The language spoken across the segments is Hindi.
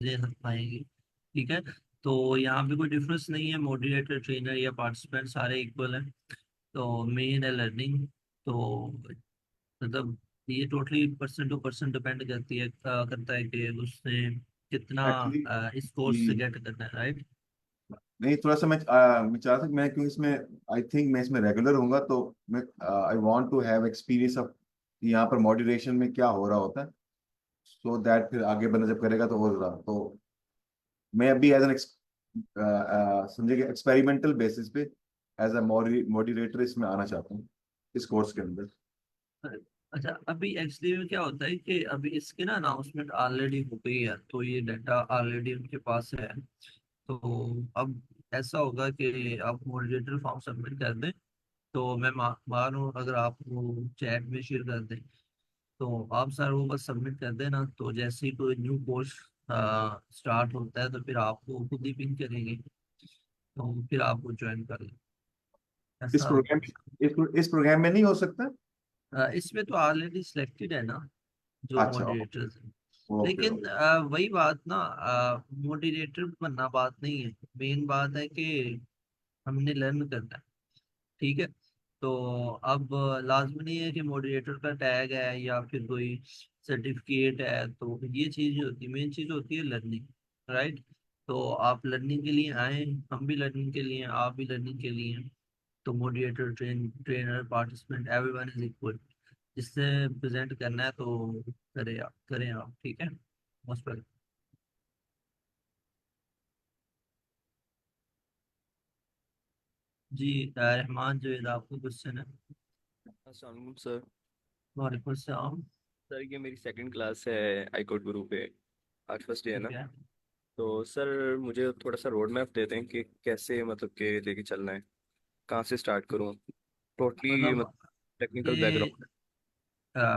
दे पाएंगे। ठीक है, तो यहाँ पे कोई डिफरेंस नहीं है, मॉडरेटर ट्रेनर या पार्टिसिपेंट सारे इक्वल हैं। तो मेन है लर्निंग। तो मतलब ये totally person to person depend करती है, करता है कि उसने कितना एक्चुअली इस कोर्स से गेट करना है, राइट। नहीं, थोड़ा सा मैं चाह रहा था कि मैं, क्योंकि इसमें आई थिंक मैं इसमें रेगुलर होऊंगा, तो मैं I want to have experience of यहाँ पर मॉड्यूलेशन में क्या हो रहा होता है, सो दैट फिर आगे बंदा जब करेगा तो हो रहा तो मैं अभी एज एन समझिए एक्सपेरिमेंटल बेसिस पे एज अ मॉडरेटर इसमें आना चाहता हूँ, इस कोर्स के अंदर। अच्छा, अभी एक्चुअली में क्या होता है कि अभी इसकी ना अनाउंसमेंट ऑलरेडी हो गई है, तो ये डाटा ऑलरेडी उनके पास है। तो अब ऐसा होगा कि आप मॉडरेटर फॉर्म सबमिट कर दें। तो मैं मानूँ अगर आप वो चैट में शेयर कर दें, तो आप सर वो बस सबमिट कर देना, तो जैसे ही कोई न्यू कोर्स स्टार्ट होता है तो फिर आपको खुद ही पिन करेंगे, तो फिर आपको ज्वाइन कर लें, इस ऐसा प्रोग्राम होगा। इस प्रोग्राम में नहीं हो सकता? इसमें तो ऑलरेडी सिलेक्टेड है ना जो अच्छा। मॉडरेटर्स हैं। ओके लेकिन ओके। वही बात ना, मॉडरेटर बनना बात नहीं है, मेन बात है कि हमने लर्न करना है। ठीक है, तो अब लाजमी नहीं है कि मॉडरेटर का टैग है या फिर कोई सर्टिफिकेट है, तो ये चीज होती है, मेन चीज होती है लर्निंग, राइट। तो आप लर्निंग के लिए आए, हम भी लर्निंग के लिए हैं, आप भी लर्निंग के लिए हैं। तो moderator, trainer, participant, everyone is equal. जिससे प्रेजेंट करना है तो करें आप, ठीक है, मोस्ट वेलकम। जी, रहमान जो आपको क्वेश्चन है। अस्सलाम सर। वालेकुम सलाम। सर ये मेरी सेकंड क्लास है आईकोड गुरु पे। आज फर्स्ट डे है ठीक ना। है। तो सर मुझे थोड़ा सा रोड मैप देते हैं कि कैसे मतलब कि लेके चलना है, कहाँ से स्टार्ट करूँ, टोटली मतलब मतलब टेक्निकल ये बैकग्राउंड।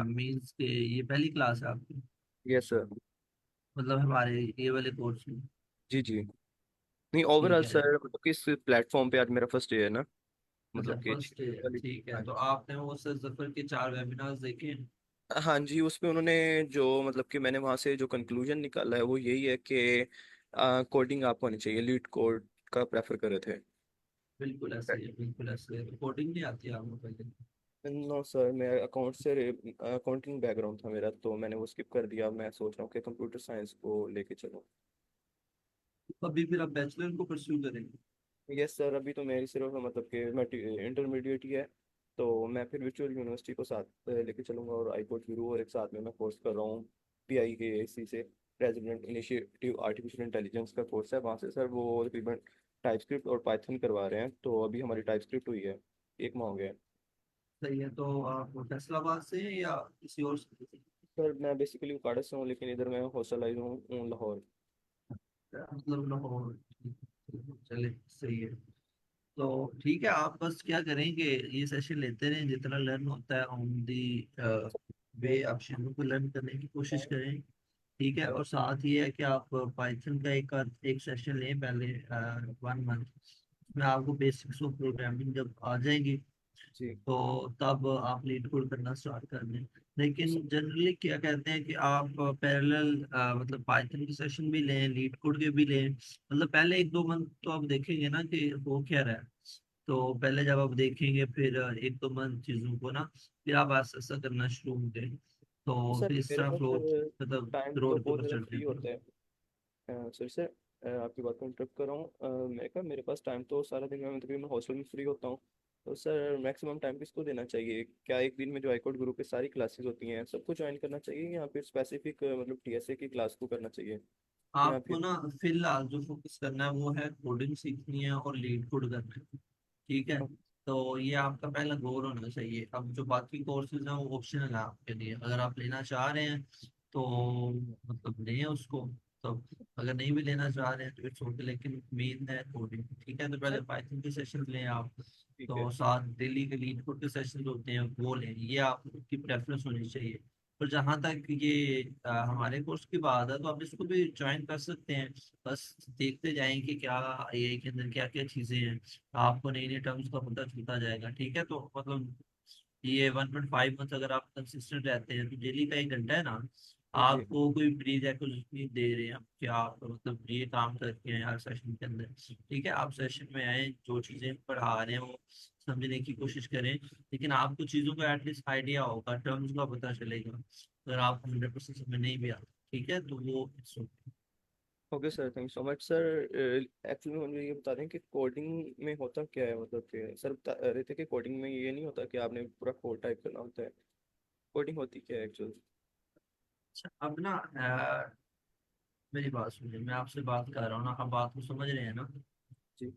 मीन्स के ये पहली क्लास है आपकी, यस सर। मतलब हमारे ये वाले कोर्स में। जी जी। नहीं ठीक ओवरऑल है। सर मतलब कि इस प्लेटफॉर्म पे आज मेरा फर्स्ट डे है ना, अच्छा, मतलब कि फर्स्ट डे है, ठीक है, हाँ तो जी। आपने वो सर जफर के 4 वेबिनार्स देखे हैं? हाँ जी, उसमें उन्होंने जो मतलब कि मैंने वहाँ से जो कंक्लूजन निकाला है वो यही है कि कोडिंग आपको आनी चाहिए, लीड कोड का प्रेफर कर रहे थे। बिल्कुल ऐसे ही है, बिल्कुल ऐसे ही है, कोडिंग नहीं आती है आपको पहले? नो सर, मैं अकाउंटिंग बैकग्राउंड था मेरा, तो मैंने वो स्किप कर दिया। मैं सोच रहा हूँ कि कंप्यूटर साइंस को लेके चलूँ। तो अभी फिर आप बैचलर को परस्यू करेंगे? यस सर, अभी तो मेरी सिर्फ मतलब कि मैं इंटरमीडिएट ही है। तो मैं फिर वर्चुअल यूनिवर्सिटी को साथ लेके चलूँगा, और आई कोड गुरु, और एक साथ में मैं कोर्स कर रहा हूँ PIAC से, प्रेसिडेंट इनिशिएटिव आर्टिफिशियल इंटेलिजेंस का कोर्स है वहाँ से सर। वो तकरीबन टाइपस्क्रिप्ट और पाइथन करवा रहे हैं, तो अभी हमारी टाइपस्क्रिप्ट हुई है, 1 माह हो गया है। सही है, तो आप फैसलाबाद से हैं या किसी और से? सर मैं बेसिकली उकाड़ा से हूँ, लेकिन इधर मैं हॉस्टलाइज हूँ लाहौर। मतलब लाहौर। चले, सही है। तो ठीक है, आप बस क्या करेंगे, ये सेशन लेते रहें, जितना लर्न होता है ऑन दी वे आप चीजों को लर्न करने की कोशिश करें। ठीक है, और साथ ये है कि आप पाइथन का एक सेशन लें पहले, 1 मंथ में आपको बेसिक्स ऑफ प्रोग्रामिंग जब आ जाएंगी, जी। तो तब आप लीड कोड करना स्टार्ट कर दें। लेकिन जनरली क्या कहते हैं कि आप पैरेलल मतलब पाइथन की सेशन भी लें, लीड कोड के भी लें, मतलब पहले 1-2 मंथ तो आप देखेंगे ना कि हो क्या रहा है। तो पहले जब आप देखेंगे, फिर 1-2 मंथ चीजों को ना, फिर आप ऐसा ऐसा करना शुरू होंगे, तो तो सर फिर इस मेरे तरह पास फ्लोर, मतलब टाइम तो रोड के बहुत ऊपर ज़्यादा चढ़ते फ्री हैं। होता है। सर सर, आपकी बात को इंटरप्ट कर रहा हूँ। मैं कहा मेरे पास टाइम तो सारा दिन मैं तकरीबन हॉस्टल में फ्री होता हूँ। तो सर मैक्सिमम टाइम किसको देना चाहिए? क्या एक दिन में जो आईकोड ग्रुप पे सारी क्लासेस होती हैं सबको ज्वाइन करना चाहिए, या फिर स्पेसिफिक मतलब TSA की क्लास को करना चाहिए, या आपको फिर? ना फिलहाल जो फोकस करना है वो है कोडिंग सीखनी है और लीड कोड करना है। ठीक है, तो ये आपका पहला गोल होना चाहिए। अब जो बाकी कोर्सेज हैं वो ऑप्शनल है आपके लिए, अगर आप लेना चाह रहे हैं तो मतलब लें उसको। तो अगर नहीं भी लेना चाह रहे हैं तो इट्स ओके, लेकिन मेन है कोडिंग। ठीक है, तो सर पहले पाइथन के सेशन लें आप। ठीक है। तो साथ डेली के लीड कोड के सेशन होते हैं वो लें, ये आपकी प्रेफरेंस होनी चाहिए। और जहाँ तक ये हमारे कोर्स की बात है, तो आप इसको भी ज्वाइन कर सकते हैं। बस देखते जाएं कि क्या AI के अंदर क्या क्या चीजें हैं, आपको नई नई टर्म्स का पता चलता जाएगा। ठीक है, तो मतलब ये 1.5 मंथ अगर आप कंसिस्टेंट रहते हैं, तो डेली का 1 घंटा है ना, जी। आपको कोई प्री नहीं दे रहे हैं कि आप मतलब ये काम करके हैं यार सेशन के अंदर। ठीक है, आप सेशन में आए, जो चीजें पढ़ा रहे हैं वो समझने की कोशिश करें, लेकिन आपको चीजों का एटलीस्ट आइडिया होगा, टर्म्स का पता चलेगा। अगर आपको 100% समझ नहीं भी आता, ठीक है, तो वो it's okay। Okay sir, thank you so much sir. Actually मुझे ये बता दें कि कोडिंग में होता क्या है, मतलब कि सर बता रहे थे कि कोडिंग में ये नहीं होता कि आपने पूरा कोड टाइप करना होता है। कोडिंग होती क्या है एक्चुअली? अच्छा, अब ना मेरी बात सुनिए, मैं आपसे बात कर रहा हूँ ना, आप बात को समझ रहे हैं ना। जी।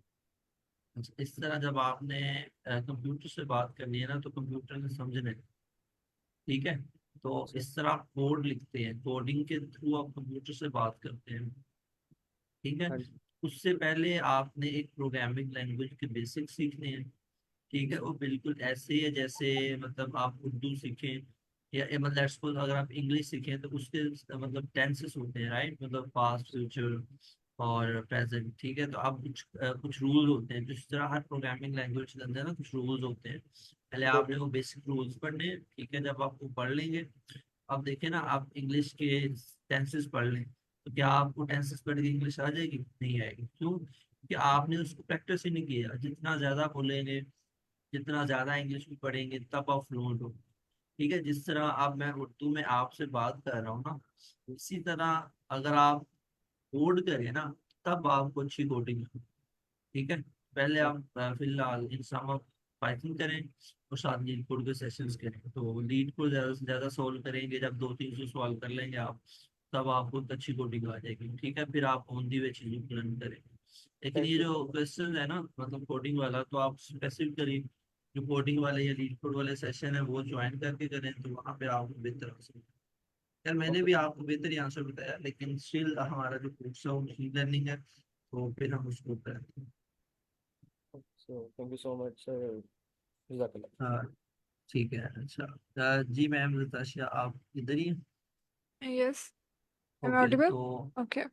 अच्छा, इस तरह जब आपने कंप्यूटर से बात करनी है ना, तो कंप्यूटर ने समझना है। ठीक है, तो सर। इस तरह आप कोड लिखते हैं, कोडिंग के थ्रू आप कंप्यूटर से बात करते हैं। ठीक है, हाँ जी। उससे पहले आपने एक प्रोग्रामिंग लैंग्वेज के बेसिक सीखने हैं। ठीक है, वो बिल्कुल ऐसे ही है जैसे मतलब आप उर्दू सीखें, या मतलब suppose अगर आप इंग्लिश सीखें तो उसके मतलब टेंसेस होते हैं, राइट, मतलब पास्ट फ्यूचर और प्रेजेंट। ठीक है, तो आप कुछ रूल्स होते हैं, जिस तरह हर प्रोग्रामिंग लैंग्वेज के अंदर ना कुछ रूल्स होते हैं। पहले आपने वो बेसिक रूल्स पढ़ने हैं, ठीक है, जब आप वो पढ़ लेंगे, अब देखिए ना, आप इंग्लिश के टेंसेस पढ़ लें, तो क्या आपको टेंसेस पढ़ के इंग्लिश आ जाएगी? नहीं आएगी। क्यों? क्योंकि आपने उसको प्रैक्टिस ही नहीं किया। जितना ज्यादा बोलेंगे, जितना ज्यादा इंग्लिश में पढ़ेंगे, तब आप फ्लुएंट हो। ठीक है, जिस तरह अब मैं उर्दू में आपसे बात कर रहा हूँ ना, इसी तरह अगर आप कोड करें ना, तब आपको अच्छी कोडिंग। ठीक है, पहले हाँ। आप फिलहाल इन सम ऑफ पाइथन करें, और साथ लीड कोड के सेशंस करें। तो लीड को ज्यादा से ज्यादा सॉल्व करेंगे, जब 200-300 सॉल्व कर लेंगे आप, तब आपको एक अच्छी कोडिंग आ जाएगी। ठीक है, फिर आप ऑन दी वे चीजें लर्न करेंगे। लेकिन थैंक ये यू जो सो मच। क्वेश्चन है ना, मतलब कोडिंग वाला, तो आप स्पेसिफिक करिए, जो कोडिंग वाले या लीड कोड वाले सेशन है वो ज्वाइन करके करें, तो वहाँ पे आपको बेहतर आंसर। यार मैंने ओके। भी आपको बेहतर ही आंसर बताया, लेकिन स्टिल हमारा जो कोर्स है वो मशीन लर्निंग है, तो फिर हम उसको करें। So thank you so much sir. जज़ाकल्लाह। हाँ, ठीक है। अच्छा, जी मैम नताशा, आप इधर ही हैं? Yes, am I okay, audible? तो Okay.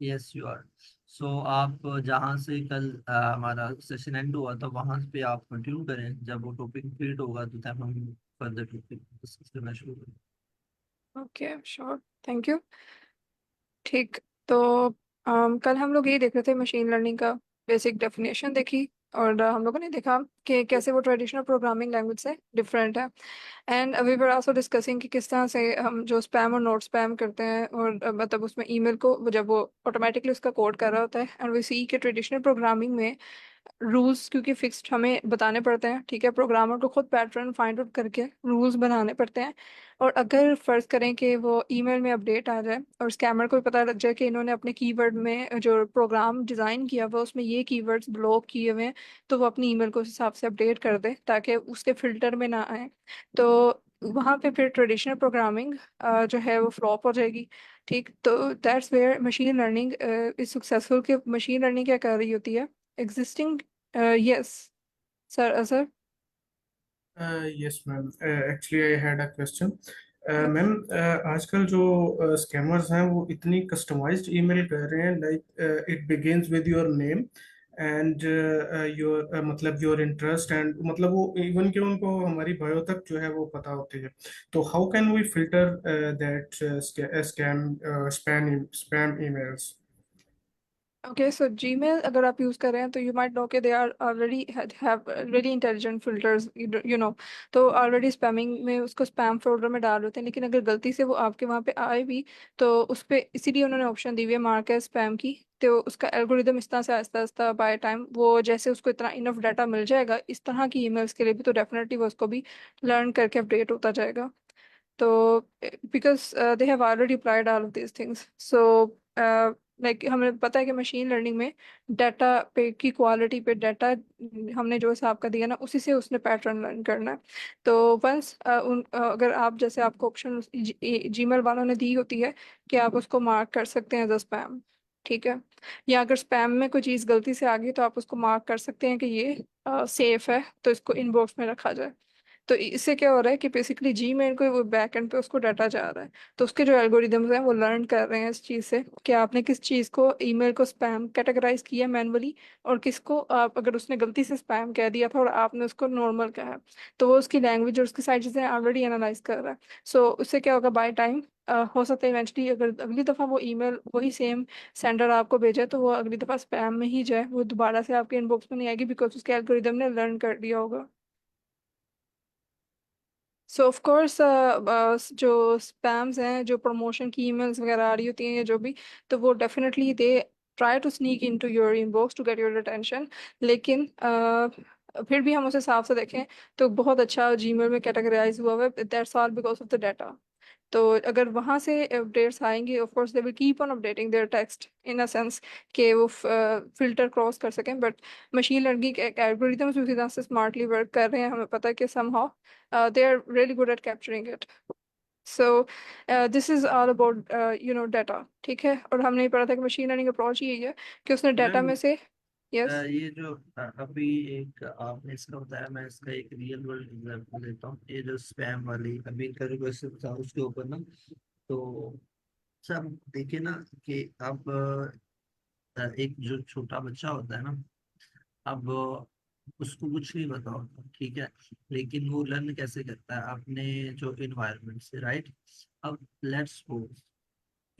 Yes you are. So आप जहाँ से कल हमारा सेशन एंड हुआ था, वहाँ पे आप कंटिन्यू करें, जब वो टॉपिक कंप्लीट होगा तो तब हम फर्दर टॉपिक डिस्कस करना शुरू करें। Okay, sure. Thank you. ठीक। तो कल हम लोग ये देख रहे थे, मशीन लर्निंग का बेसिक डेफिनेशन देखी, और हम लोगों ने देखा कि कैसे वो ट्रेडिशनल प्रोग्रामिंग लैंग्वेज से डिफरेंट है। And we were also discussing कि किस तरह से हम जो स्पैम और नोट स्पैम करते हैं, और मतलब उसमें ईमेल को जब वो ऑटोमेटिकली उसका कोड कर रहा होता है, एंड वी सी के ट्रेडिशनल प्रोग्रामिंग में रूल्स क्योंकि फिक्स्ड हमें बताने पड़ते हैं। ठीक है, प्रोग्रामर को खुद पैटर्न फाइंड आउट करके रूल्स बनाने पड़ते हैं। और अगर फर्ज करें कि वो ईमेल में अपडेट आ जाए, और स्कैमर को भी पता लग जाए कि इन्होंने अपने कीवर्ड में जो प्रोग्राम डिज़ाइन किया हुआ उसमें ये कीवर्ड्स ब्लॉक किए हुए हैं, तो वो अपनी ईमेल को उस हिसाब से अपडेट कर दे ताकि उसके फिल्टर में ना आए। तो वहाँ पे फिर ट्रेडिशनल प्रोग्रामिंग जो है वो फ्लॉप हो जाएगी। ठीक, तो that's where machine learning is successful. कि मशीन लर्निंग क्या कर रही होती है, existing. Yes sir, sir. Yes ma'am, actually I had a question. Ma'am, आजकल जो स्कैमर्स हैं वो इतनी कस्टमाइज्ड ईमेल कर रहे हैं, like it begins with your name and your मतलब योर इंटरेस्ट एंड मतलब वो इवन कि उनको हमारी बायो तक जो है वो पता होती है। तो how can we filter that spam emails? Okay, so Gmail अगर आप यूज़ कर रहे हैं तो यू माइट नो के they are already have very intelligent filters, you know. तो ऑलरेडी स्पैमिंग में उसको स्पैम फोल्डर में डाल देते हैं, लेकिन अगर गलती से वो आपके वहाँ पे आए भी, तो उस पर इसीलिए उन्होंने ऑप्शन दी हुई है मार्क है स्पैम की। तो उसका एल्गोरिदम इस तरह से आहिस्ता आहिस्ता बाय टाइम वो जैसे उसको इतना इनफ डाटा मिल जाएगा इस तरह की ईमेल्स के लिए भी, तो डेफिनेटली वो उसको भी लर्न करके अपडेट होता जाएगा। तो because they have already applied all of this things, so like हमें पता है कि मशीन लर्निंग में डाटा पे की क्वालिटी पे डाटा हमने जो हिसाब का दिया ना उसी से उसने पैटर्न लर्न करना है। तो वंस अगर आप जैसे आपको ऑप्शन जीमेल वालों ने दी होती है कि आप उसको मार्क कर सकते हैं एज अ स्पैम। ठीक है, या अगर स्पैम में कोई चीज़ गलती से आ गई तो आप उसको मार्क कर सकते हैं कि ये सेफ है, तो इसको इनबॉक्स में रखा जाए। तो इससे क्या हो रहा है कि बेसिकली जीमेल को वो बैक एंड पे उसको डाटा जा रहा है। तो उसके जो एल्गोरिदम्स हैं वो लर्न कर रहे हैं इस चीज़ से कि आपने किस चीज़ को ईमेल को स्पैम कैटेगराइज किया मैनुअली, और किसको आप अगर उसने गलती से स्पैम कह दिया था और आपने उसको नॉर्मल कहा, तो वो उसकी लैंग्वेज और उसकी सारी चीज़ें ऑलरेडी एनालाइज कर रहा है। सो उससे क्या होगा, बाय टाइम हो सकता है इवेंचुअली अगर अगली दफ़ा वो ईमेल वही सेम सेंडर आपको भेजे तो वो अगली दफ़ा स्पैम में ही जाए, वो दोबारा से आपके इनबॉक्स में नहीं आएगी बिकॉज उसके एल्गोरिदम ने लर्न कर लिया होगा। सो ऑफ कोर्स जो स्पैम्स हैं, जो प्रमोशन की ईमेल्स वगैरह आ रही होती हैं या जो भी, तो वो definitely they try to sneak into your inbox to get your attention. लेकिन फिर भी हम उसे साफ से देखें तो बहुत अच्छा जीमेल में कैटेगराइज हुआ हुआ है, that's all because of the data. तो अगर वहाँ से अपडेट्स आएंगे, of course they will keep on updating their text in a sense कि वो फिल्टर क्रॉस कर सकें, बट मशीन लर्निंग एल्गोरिदम्स उसी तरह से स्मार्टली वर्क कर रहे हैं, हमें पता है कि somehow they are really good at capturing it. So this is all about data, ठीक है। और हमने ही पढ़ा था कि मशीन लर्निंग अप्रोच यही है कि उसने डाटा मैम में से यस। ये जो अभी एक आपने इसका बताया, मैं इसका एक रियल वर्ल्ड एग्जांपल देता हूँ। ये जो स्पैम वाली अभी का जो क्वेश्चन था उसके ऊपर ना, तो सब देखिए ना कि अब एक जो छोटा बच्चा होता है ना, अब उसको कुछ नहीं पता होता, ठीक है, लेकिन वो लर्न कैसे करता है अपने जो इन्वायरमेंट से, राइट। अब लेट्स सपोज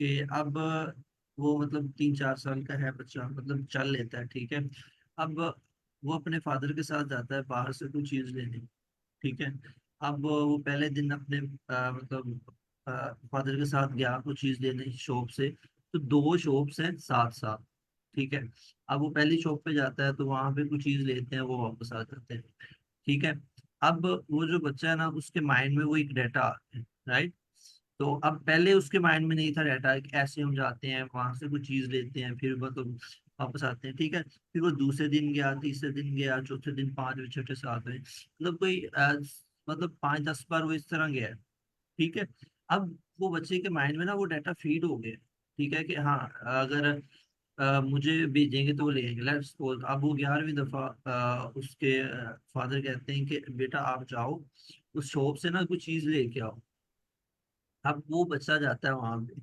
कि अब वो मतलब 3-4 साल का है बच्चा, मतलब चल लेता है, ठीक है। अब वो अपने फादर के साथ जाता है बाहर से कोई चीज लेने, ठीक है। अब वो पहले दिन अपने मतलब फादर के साथ गया वो चीज लेने शॉप से, तो 2 शॉप्स हैं साथ साथ, ठीक है। अब वो पहली शॉप पे जाता है तो वहां पे कुछ चीज लेते हैं, वो वापस आ जाते हैं, ठीक है। अब वो जो बच्चा है ना, उसके माइंड में वो एक डाटा है, राइट। तो अब पहले उसके माइंड में नहीं था डाटा कि ऐसे हम जाते हैं वहां से कुछ चीज लेते हैं फिर मतलब वापस आते हैं, ठीक है। फिर वो दूसरे दिन गया, तीसरे दिन गया, चौथे दिन 5वें छठे 7वें, मतलब कोई मतलब 5-10 बार वो इस तरह गया है, ठीक है। अब वो बच्चे के माइंड में ना वो डाटा फीड हो गया, ठीक है, कि हाँ अगर मुझे भेजेंगे तो वो ले आएंगे, लेट्स सपोज। अब वो 11वीं दफा उसके फादर कहते हैं कि बेटा आप जाओ उस शॉप से ना कुछ चीज लेके आओ। अब वो बच्चा जाता है वहां पे,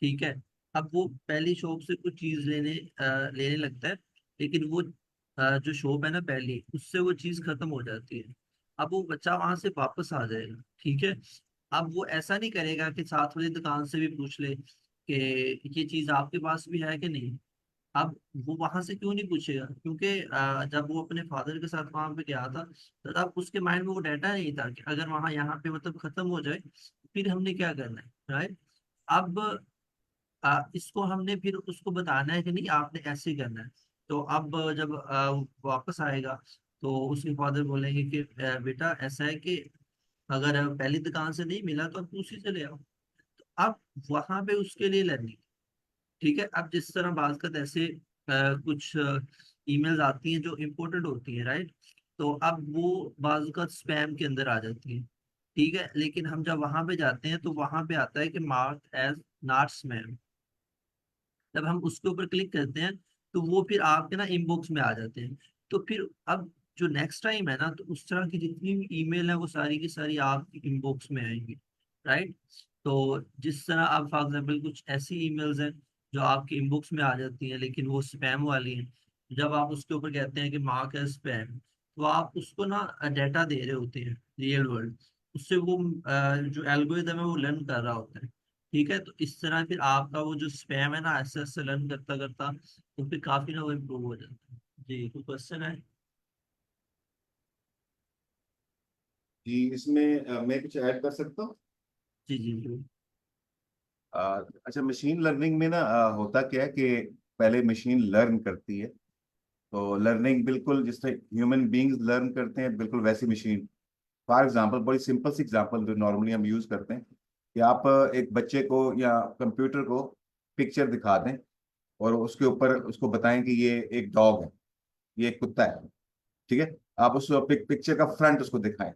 ठीक है। अब वो पहली शॉप से कुछ चीज लेने लगता है, लेकिन वो जो शॉप है ना पहली, उससे वो चीज खत्म हो जाती है। अब वो बच्चा वहां से वापस आ जाएगा, ठीक है। अब वो ऐसा नहीं करेगा कि साथ वाली दुकान से भी पूछ ले कि ये चीज आपके पास भी है कि नहीं। अब वो वहां से क्यों नहीं पूछेगा, क्योंकि जब वो अपने फादर के साथ वहां पे गया था, तो तब उसके माइंड में वो डाटा नहीं था कि अगर वहां यहाँ पे मतलब खत्म हो जाए फिर हमने क्या करना है, राइट। अब इसको हमने फिर उसको बताना है कि नहीं आपने ऐसे ही करना है। तो अब जब वापस आएगा तो उसके फादर बोलेंगे कि बेटा ऐसा है कि अगर पहली दुकान से नहीं मिला तो अब दूसरी से ले आओ। तो अब वहां पे उसके लिए लर्निंग, ठीक है। अब जिस तरह बात का ऐसे कुछ ईमेल्स आती हैं जो इम्पोर्टेंट होती हैं, राइट। तो अब वो बाज़ का स्पैम के अंदर आ जाती है, ठीक है। लेकिन हम जब वहां पे जाते हैं तो वहां पे आता है कि मार्क एज नॉट स्पैम। जब हम उसके ऊपर क्लिक करते हैं तो वो फिर आपके ना इनबॉक्स में आ जाते हैं। तो फिर अब जो नेक्स्ट टाइम है ना, तो उस तरह की जितनी भी ईमेल है वो सारी की सारी आपकी इनबॉक्स में आएंगी, राइट। तो जिस तरह आप फॉर एग्जाम्पल कुछ ऐसी ईमेल्स हैं जो आपके इनबॉक्स में आ जाती हैं लेकिन वो स्पैम वाली हैं, जब आप उसके ऊपर कहते हैं कि मार्क है स्पैम, तो आप उसको ना डाटा दे रहे होते हैं रियल वर्ल्ड, उससे वो जो एल्गोरिदम है वो लर्न कर रहा होता है, ठीक है। तो इस तरह फिर आपका वो जो स्पैम है ना ऐसे ऐसे लर्न करता करता तो फिर काफी ना वो इम्प्रूव हो जाता है। जी कोई क्वेश्चन है? जी इसमें मैं कुछ ऐड कर सकता हूँ। जी जी जी। अच्छा, मशीन लर्निंग में ना होता क्या है कि पहले मशीन लर्न करती है। तो लर्निंग बिल्कुल जिस तरह ह्यूमन बींग्स लर्न करते हैं, बिल्कुल वैसी मशीन। फॉर एग्जांपल, बड़ी सिंपल सी एग्जांपल जो नॉर्मली हम यूज करते हैं कि आप एक बच्चे को या कंप्यूटर को पिक्चर दिखा दें और उसके ऊपर उसको बताएं कि ये एक डॉग है, ये एक कुत्ता है, ठीक है। आप उस पिक्चर का फ्रंट उसको दिखाएं।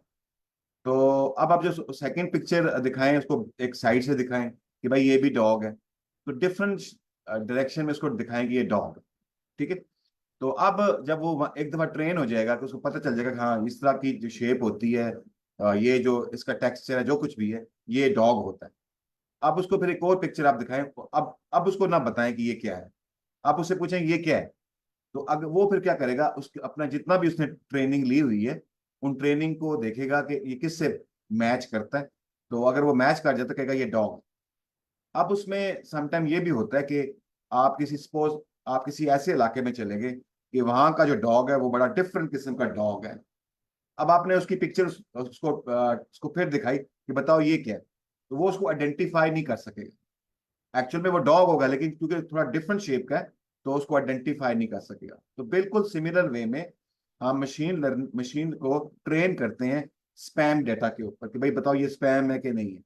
तो अब आप जो सेकंड पिक्चर दिखाएं उसको एक साइड से दिखाएं कि भाई ये भी डॉग है। तो डिफरेंट डायरेक्शन में उसको दिखाएं कि ये डॉग है, ठीक है। तो अब जब वो एक दफा ट्रेन हो जाएगा तो उसको पता चल जाएगा कि हाँ इस तरह की जो शेप होती है, ये जो इसका टेक्सचर है जो कुछ भी है, ये डॉग होता है। अब उसको फिर एक और पिक्चर आप दिखाएं, अब उसको ना बताएं कि ये क्या है, आप उससे पूछें ये क्या है। तो अगर वो फिर क्या करेगा, उसके अपना जितना भी उसने ट्रेनिंग ली हुई है उन ट्रेनिंग को देखेगा कि ये किससे मैच करता है। तो अगर वो मैच कर जाता है कहेगा ये डॉग। अब उसमें समटाइम ये भी होता है कि आप किसी सपोज आप किसी ऐसे इलाके में चले गए कि वहां का जो डॉग है वो बड़ा डिफरेंट किस्म का डॉग है। अब आपने उसकी पिक्चर उसको फिर दिखाई कि बताओ ये क्या है, तो वो उसको आइडेंटिफाई नहीं कर सकेगा। एक्चुअल में वो डॉग होगा, लेकिन क्योंकि थोड़ा डिफरेंट शेप का है तो उसको आइडेंटिफाई नहीं कर सकेगा। तो बिल्कुल सिमिलर वे में हम मशीन को ट्रेन करते हैं स्पैम डेटा के ऊपर कि भाई बताओ ये स्पैम है कि नहीं है।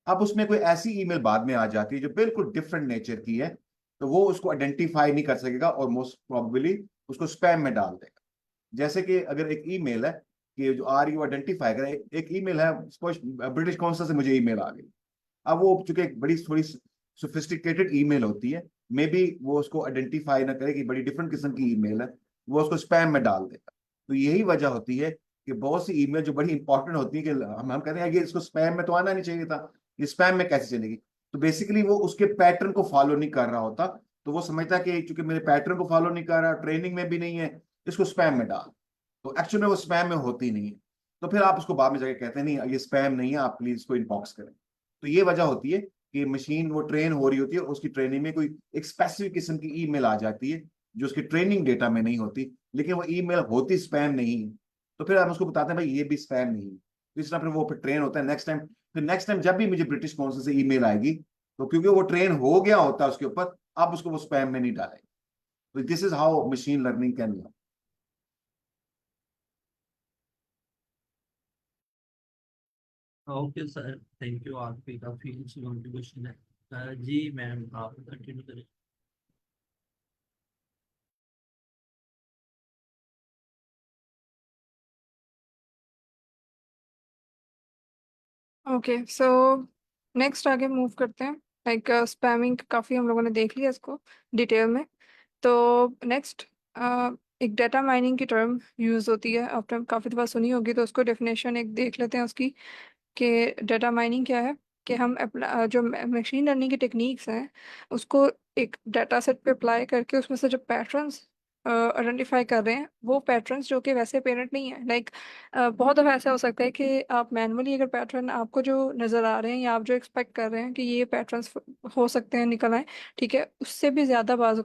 अब उसमें कोई ऐसी ईमेल बाद में आ जाती है जो बिल्कुल डिफरेंट नेचर की है, तो वो उसको आइडेंटिफाई नहीं कर सकेगा और मोस्ट प्रोबेबली उसको स्पैम में डाल देगा। जैसे कि अगर एक ईमेल है कि जो आर यू आइडेंटिफाई करे, एक ईमेल है ब्रिटिश काउंसिल से मुझे ईमेल आ गई। अब वो चूंकि एक बड़ी थोड़ी सोफिस्टिकेटेड ईमेल होती है, मे बी वो उसको आइडेंटिफाई ना करे कि बड़ी डिफरेंट किस्म की ईमेल है, वो उसको स्पैम में डाल देगा। तो यही वजह होती है कि बहुत सी ईमेल जो बड़ी इंपॉर्टेंट होती है कि हम कहते हैं कि इसको स्पैम में तो आना नहीं चाहिए था, ये स्पैम में कैसे चलेगी। तो बेसिकली वो उसके पैटर्न को फॉलो नहीं कर रहा होता, तो वो समझता है कि चूंकि मेरे पैटर्न को फॉलो नहीं कर रहा, ट्रेनिंग में भी नहीं है, इसको स्पैम में डाल। तो एक्चुअल में वो स्पैम में होती नहीं है। तो फिर आप उसको बाद में जाके कहते हैं नहीं ये स्पैम नहीं है, आप प्लीज इसको इनबॉक्स करें। तो ये वजह होती है कि मशीन वो ट्रेन हो रही होती है, उसकी ट्रेनिंग में कोई एक स्पेसिफिक किस्म की ईमेल आ जाती है जो उसकी ट्रेनिंग डेटा में नहीं होती, लेकिन वो ईमेल होती स्पैम नहीं है। तो फिर हम उसको बताते हैं भाई ये भी स्पैम नहीं है। तो इस तरह फिर वो फिर ट्रेन होता है नेक्स्ट टाइम। फिर नेक्स्ट टाइम जब भी मुझे ब्रिटिश काउंसिल से ईमेल आएगी, तो क्योंकि वो ट्रेन हो गया होता है उसके ऊपर, अब उसको वो स्पैम में नहीं डालेगा। तो this is how machine learning can learn. Okay sir, thank you, आपकी काफ़ी अच्छी कॉन्ट्रीब्यूशन है। जी मैम, आप कंटिन्यू करें। ओके सो नेक्स्ट आगे मूव करते हैं। लाइक स्पैमिंग काफ़ी हम लोगों ने देख लिया इसको डिटेल में। तो नेक्स्ट एक डेटा माइनिंग की टर्म यूज़ होती है, आपने काफ़ी दफ़ा सुनी होगी, तो उसको डेफिनेशन एक देख लेते हैं उसकी कि डेटा माइनिंग क्या है। कि हम जो मशीन लर्निंग की टेक्निक्स हैं उसको एक डाटा सेट पे अप्लाई करके उसमें से जो पैटर्न्स आइडेंटिफाई कर रहे हैं, वो पैटर्न्स जो कि वैसे पेरेंट नहीं है। लाइक बहुत दफ़ा ऐसा हो सकता है कि आप मैनुअली अगर पैटर्न आपको जो नज़र आ रहे हैं या आप जो एक्सपेक्ट कर रहे हैं कि ये पैटर्न्स हो सकते हैं निकल आए, ठीक है, उससे भी ज़्यादा बाज़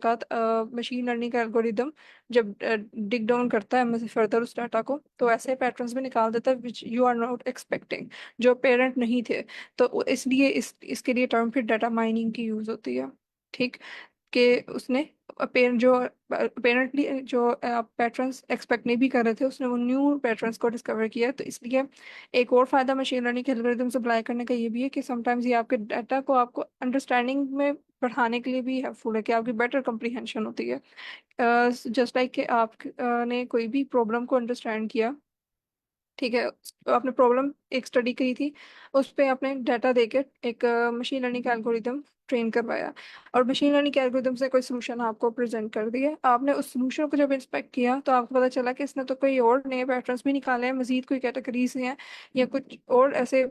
मशीन लर्निंग का एल्गोरिदम जब डिग डाउन करता है हमें फर्दर उस डाटा को, तो ऐसे पैटर्न्स भी निकाल देता है which you are not expecting, जो पेरेंट नहीं थे। तो इसलिए इसके लिए टर्म फिर डाटा माइनिंग की यूज़ होती है। ठीक, कि उसने पेरेंट जो पेरेंटली जो पैटर्न्स एक्सपेक्ट नहीं भी कर रहे थे, उसने वो न्यू पैटर्न्स को डिस्कवर किया। तो इसलिए एक और फायदा मशीन लर्निंग के एल्गोरिदम से अप्लाई करने का ये भी है कि समटाइम्स ये आपके डाटा को आपको अंडरस्टैंडिंग में बढ़ाने के लिए भी हेल्पफुल है, कि आपकी बेटर कम्प्रीहेंशन होती है। जस्ट लाइक कि आप ने कोई भी प्रॉब्लम को अंडरस्टैंड किया, ठीक है, आपने प्रॉब्लम एक स्टडी करी थी, उस पे आपने डाटा देके एक मशीन लर्निंग का एल्गोरिदम ट्रेन करवाया, और मशीन लर्निंग के एल्गोरिदम से कोई सोल्यूशन आपको प्रेजेंट कर दिया। आपने उस सोल्यूशन को जब इंस्पेक्ट किया तो आपको पता चला कि इसने तो कोई और नए पैटर्न्स भी निकाले हैं, मजीद कोई कैटेगरीज हैं या कुछ और ऐसे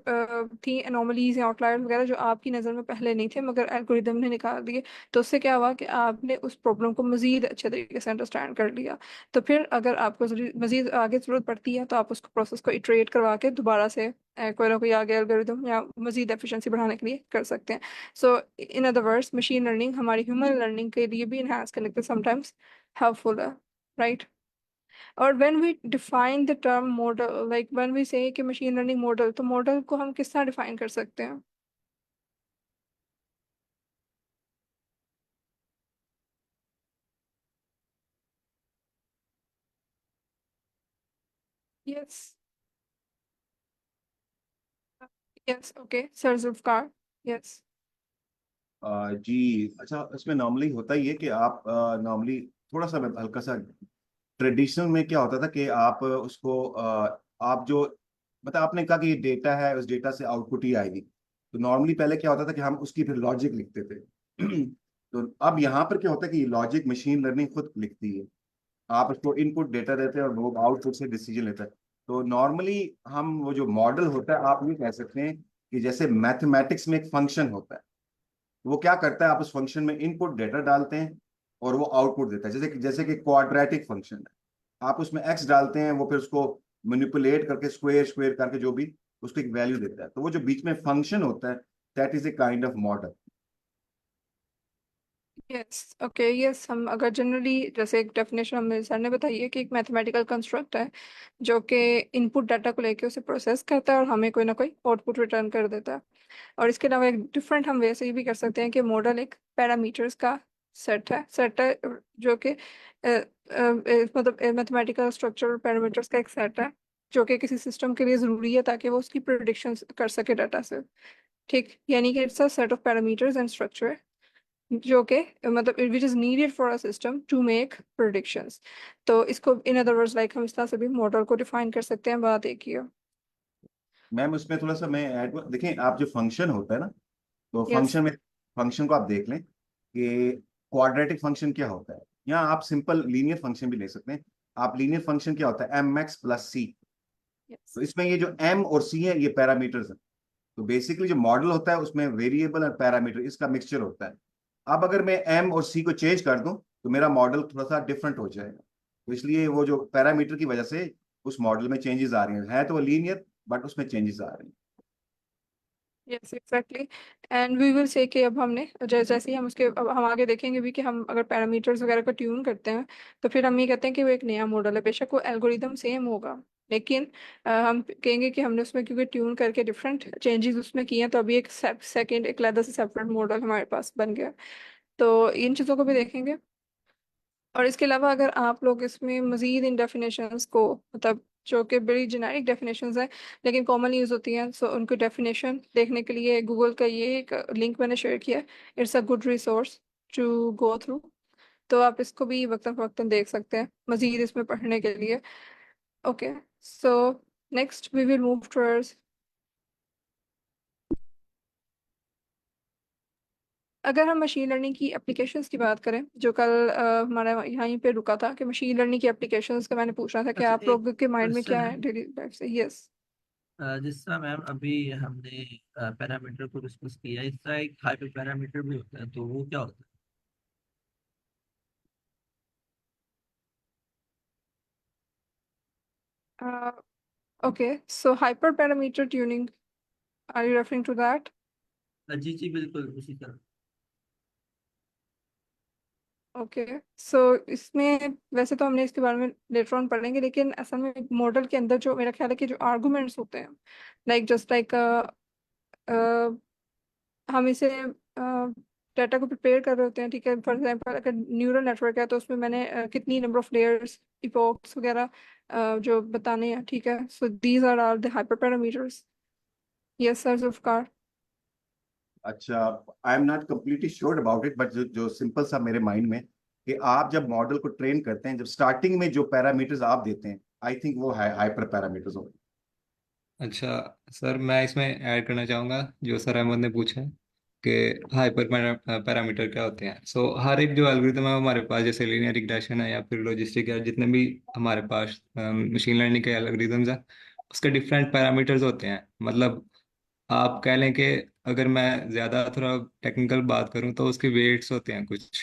थी एनोमलीज या आउटलायर्स वगैरह जो आपकी नज़र में पहले नहीं थे मगर एल्गोरिदम ने निकाल दिए। तो उससे क्या हुआ कि आपने उस प्रॉब्लम को मजीद अच्छे तरीके से अंडरस्टैंड कर लिया। तो फिर अगर आपको मजीद आगे ज़रूरत पड़ती है तो आप उसको प्रोसेस को इटरेट करवा के दोबारा से कोई ना कोई आगे एल्गोरिदम या मजीद एफिशिएंसी बढ़ाने के लिए कर सकते हैं। So in other words machine learning हमारी ह्यूमन लर्निंग के लिए भी इन्हांस करने के समटाइम्स हेल्पफुल है, राइट। और when we define the term model, like when we say कि मशीन लर्निंग मॉडल, तो मॉडल को हम किस तरह डिफाइन कर सकते हैं? Yes, yes, okay sir Zulfiqar, yes. जी अच्छा, इसमें नॉर्मली होता ही है कि आप नॉर्मली थोड़ा सा हल्का सा ट्रेडिशनल में क्या होता था कि आप उसको आप जो मतलब आपने कहा कि ये डेटा है, उस डेटा से आउटपुट ही आएगी। तो नॉर्मली पहले क्या होता था कि हम उसकी फिर लॉजिक लिखते थे। तो अब यहाँ पर क्या होता है कि लॉजिक मशीन लर्निंग खुद लिखती है। आप उसको इनपुट डेटा देते हैं और वो आउटपुट से डिसीजन लेता है। तो नॉर्मली हम वो जो मॉडल होता है, आप ये कह सकते हैं कि जैसे मैथमेटिक्स में एक फंक्शन होता है, वो क्या करता है, आप उस फंक्शन में इनपुट डेटा डालते हैं और वो आउटपुट देता है। जैसे जैसे कि क्वाड्रेटिक फंक्शन है, आप उसमें एक्स डालते हैं, वो फिर उसको मैनिपुलेट करके स्क्वायर स्क्वायर करके जो भी उसको एक वैल्यू देता है। तो वो जो बीच में फंक्शन होता है, that is a kind of model. Yes okay yes, हम अगर जनरली जैसे एक डेफिनेशन हमें सर ने बताई है कि एक मैथमेटिकल कंस्ट्रक्ट है जो कि इनपुट डाटा को लेके उसे प्रोसेस करता है और हमें कोई ना कोई आउटपुट रिटर्न कर देता है। और इसके अलावा एक डिफरेंट हम वैसे ही भी कर सकते हैं कि मॉडल एक पैरामीटर्स का सेट है जो कि मतलब मैथमेटिकल स्ट्रक्चर पैरामीटर्स का एक सेट है जो कि किसी सिस्टम के लिए ज़रूरी है ताकि वो उसकी प्रिडिक्शन कर सके डाटा से। ठीक, यानी कि it's a set of parameters and structure जो कि मतलब which is needed for a system to make predictions. तो इसको इन अदर वर्ड्स लाइक हम इस तरह से भी मॉडल को डिफाइन कर सकते हैं। बात एक ही है। मैम उसमें थोड़ा सा मैं ऐड, देखें आप जो फंक्शन होता है ना, तो यस फंक्शन को आप देख लें कि क्वाड्रेटिक फंक्शन क्या होता है, या आप सिंपल लीनियर फंक्शन भी ले सकते हैं। आप लीनियर फंक्शन क्या होता है, एम एक्स प्लस सी। यस तो इसमें ये जो एम और सी है ये पैरामीटर्स है। तो बेसिकली जो मॉडल होता है उसमें वेरिएबल और पैरामीटर इसका मिक्सचर होता है। अब अगर मैं एम और सी को चेंज कर दूं तो मेरा मॉडल थोड़ा सा डिफरेंट हो जाएगा। तो इसलिए वो जो पैरामीटर की वजह से उस मॉडल में चेंजेस आ रही हैं, है तो वो लीनियर बट उसमें चेंजेस आ रही हैं। Yes exactly. And we will say कि अब हमने जैसे ही हम उसके अब हम आगे देखेंगे भी कि हम अगर पैरामीटर्स वगैरह को ट्यून करते हैं तो फिर हम ये कहते हैं कि वो एक नया मॉडल है। बेशक वो एल्गोरिदम सेम होगा लेकिन हम कहेंगे कि हमने उसमें क्योंकि ट्यून करके डिफरेंट चेंजेस उसमें किए हैं तो अभी एक सेकंड एक अलग से सेपरेट मॉडल हमारे पास बन गया। तो इन चीज़ों को भी देखेंगे। और इसके अलावा अगर आप लोग इसमें मजीद इन डेफिनेशंस को मतलब जो कि बड़ी जेनेरिक डेफिनेशंस हैं लेकिन कॉमन यूज़ होती हैं सो उनकी डेफिनेशन देखने के लिए गूगल का ये एक लिंक मैंने शेयर किया है। It's a good resource to go through. तो आप इसको भी वक्तन फवक्तन देख सकते हैं मजीद इसमें पढ़ने के लिए। Okay so next we will move towards अगर हम मशीन लर्निंग की एप्लीकेशंस की बात करें जो कल हमारा यहीं पे रुका था कि मशीन लर्निंग की एप्लीकेशंस का मैंने पूछना था कि अच्छा आप एक लोगों के माइंड में क्वेश्चन क्या है। है डेली लाइफ से। यस जिस तरह मैम अभी हमने पैरामीटर को डिस्कस किया, इस तरह एक हाइपर पैरामीटर भी होता है, तो वो क्या होता okay so hyper parameter tuning are you referring to that? जी जी बिल्कुल उसी तरह। ओके सो इसमें वैसे तो हमने इसके बारे में लेटर ऑन पढ़ेंगे लेकिन असल में मॉडल के अंदर जो मेरा ख्याल है कि जो आर्गुमेंट्स होते हैं लाइक जस्ट लाइक हम इसे डाटा को प्रिपेयर कर रहे होते हैं। ठीक है, फॉर एग्जांपल अगर न्यूरल नेटवर्क है तो उसमें मैंने कितनी नंबर ऑफ लेयर्स इपॉक्स वगैरह जो बताने हैं। ठीक है, so these are the hyper parameters. Yes sir Zulfiqar. अच्छा, I am not completely sure about it, but जो जो सिंपल सा मेरे माइंड में कि आप जब मॉडल को ट्रेन करते हैं, जब स्टार्टिंग में जो पैरामीटर्स आप देते हैं, आई थिंक वो हाइपर पैरामीटर्स होते अच्छा सर, मैं इसमें ऐड करना चाहूँगा जो सर अहमद ने पूछा है कि हाइपर पैरामीटर क्या होते हैं। सो हर एक जो एल्गोरिथम है हमारे पास, जैसे लीनियर रिग्रेशन है या फिर लॉजिस्टिक है, जितने भी हमारे पास मशीन लर्निंग के एल्गोरिथम्स हैं, उसके डिफरेंट पैरामीटर्स होते हैं। मतलब आप कह लें कि अगर मैं ज़्यादा थोड़ा टेक्निकल बात करूँ तो उसके वेट्स होते हैं कुछ।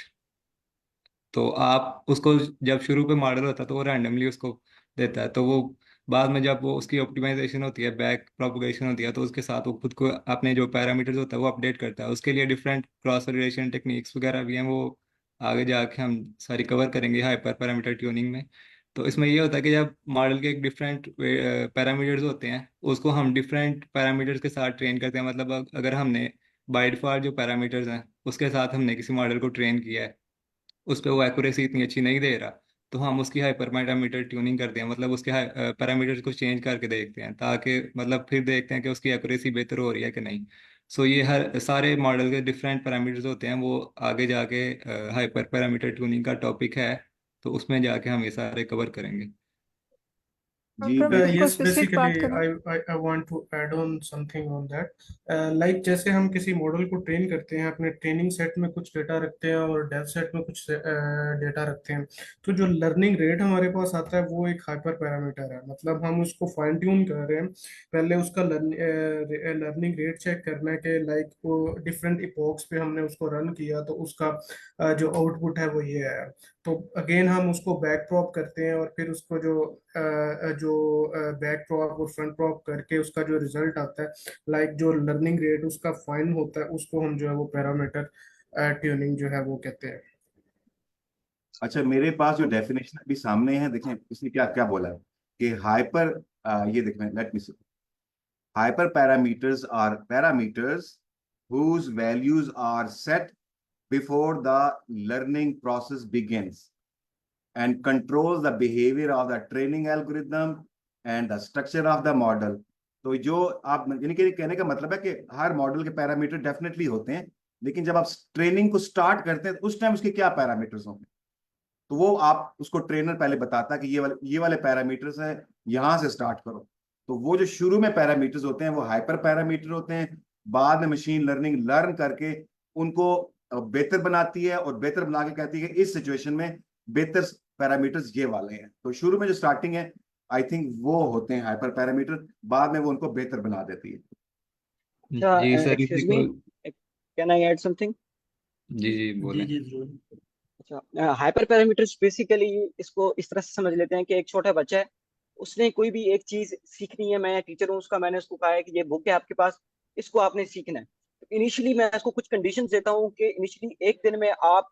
तो आप उसको जब शुरू पे मॉडल होता है तो वो रैंडमली उसको देता है, तो वो बाद में जब वो उसकी ऑप्टिमाइजेशन होती है, बैक प्रोपगेशन होती है, तो उसके साथ वो खुद को अपने जो पैरामीटर्स होता है वो अपडेट करता है। उसके लिए डिफरेंट क्रॉस रिलेशन टेक्निक्स वगैरह भी हैं, वो आगे जाके हम सारी कवर करेंगे हाइपर पैरामीटर ट्यूनिंग में। तो इसमें ये होता है कि जब मॉडल के एक डिफरेंट पैरामीटर्स होते हैं उसको हम डिफरेंट पैरामीटर्स के साथ ट्रेन करते हैं। मतलब अगर हमने बाय डिफॉल्ट जो पैरामीटर्स हैं उसके साथ हमने किसी मॉडल को ट्रेन किया है, उस पर वो एक्यूरेसी इतनी अच्छी नहीं दे रहा, तो हम उसकी हाइपर पैरामीटर ट्यूनिंग करते हैं। मतलब उसके पैरामीटर्स को चेंज करके देखते हैं ताकि मतलब फिर देखते हैं कि उसकी एक्यूरेसी बेहतर हो रही है कि नहीं। सो ये हर सारे मॉडल के डिफरेंट पैरामीटर्स होते हैं, वो आगे जाके हाइपर पैरामीटर ट्यूनिंग का टॉपिक है, तो उसमें जाके हम ये सारे कवर करेंगे। हैं। जी अगर हम बिल्कुल Yes, स्पेसिफिक बात basically, करें। I want to add on something on that. Like जैसे हम किसी मॉडल को ट्रेन करते हैं, अपने ट्रेनिंग सेट में कुछ डेटा रखते हैं और डेव सेट में कुछ डेटा रखते हैं, तो जो लर्निंग रेट हमारे पास आता है वो एक हाइपर पैरामीटर है। मतलब हम उसको फाइन ट्यून कर रहे हैं, पहले उसका लर्निंग रेट चेक करना है कि लाइक वो डिफरेंट इपॉक्स पे हमने उसको रन किया तो उसका जो आउटपुट है वो ये है। तो अगेन हम उसको बैक प्रॉप करते हैं और फिर उसको जो बैक प्रॉप और फ्रंट प्रॉप करके उसका जो रिजल्ट आता है, लाइक जो लर्निंग रेट उसका फाइन होता है, उसको हम जो है वो पैरामीटर ट्यूनिंग जो है वो कहते हैं। अच्छा, मेरे पास जो डेफिनेशन अभी सामने है, देखें इसने क्या क्या बोला है कि हाइपर, ये देखें, let me see, hyper parameters are parameters whose values are set before the learning process begins and controls the behavior of the training algorithm and the structure of the model। तो जो आप यानी कि कहने का मतलब है कि हर मॉडल के पैरामीटर डेफिनेटली होते हैं, लेकिन जब आप ट्रेनिंग को स्टार्ट करते हैं तो उस टाइम उसके क्या पैरामीटर्स होंगे, तो वो आप उसको ट्रेनर पहले बताता है कि ये वाले पैरामीटर्स हैं, यहां से स्टार्ट करो। तो वो जो शुरू में पैरामीटर्स होते हैं वो हाइपर पैरामीटर होते हैं, बाद में मशीन लर्निंग लर्न करके उनको बेहतर बनाती है और बेहतर बना के कहती है कि इस सिचुएशन में बेहतर पैरामीटर्स ये वाले हैं। तो शुरू में जो स्टार्टिंग है आई थिंक वो होते हैं हाइपर पैरामीटर, बाद में वो उनको बेहतर बना देती है। जी सर, इसी एक्सक्यूज मी, को। Can I add something? जी जी जी बोलें। जी जरूर। अच्छा, हाइपर पैरामीटर्स बेसिकली इसको इस तरह से समझ लेते हैं कि एक छोटा बच्चा है, उसने कोई भी एक चीज सीखनी है, मैं टीचर हूँ उसका, मैंने उसको कहा है कि ये बुक है आपके पास, इसको आपने सीखना है। तो इनिशियली मैं उसको कुछ कंडीशंस देता हूँ कि इनिशियली एक दिन में आप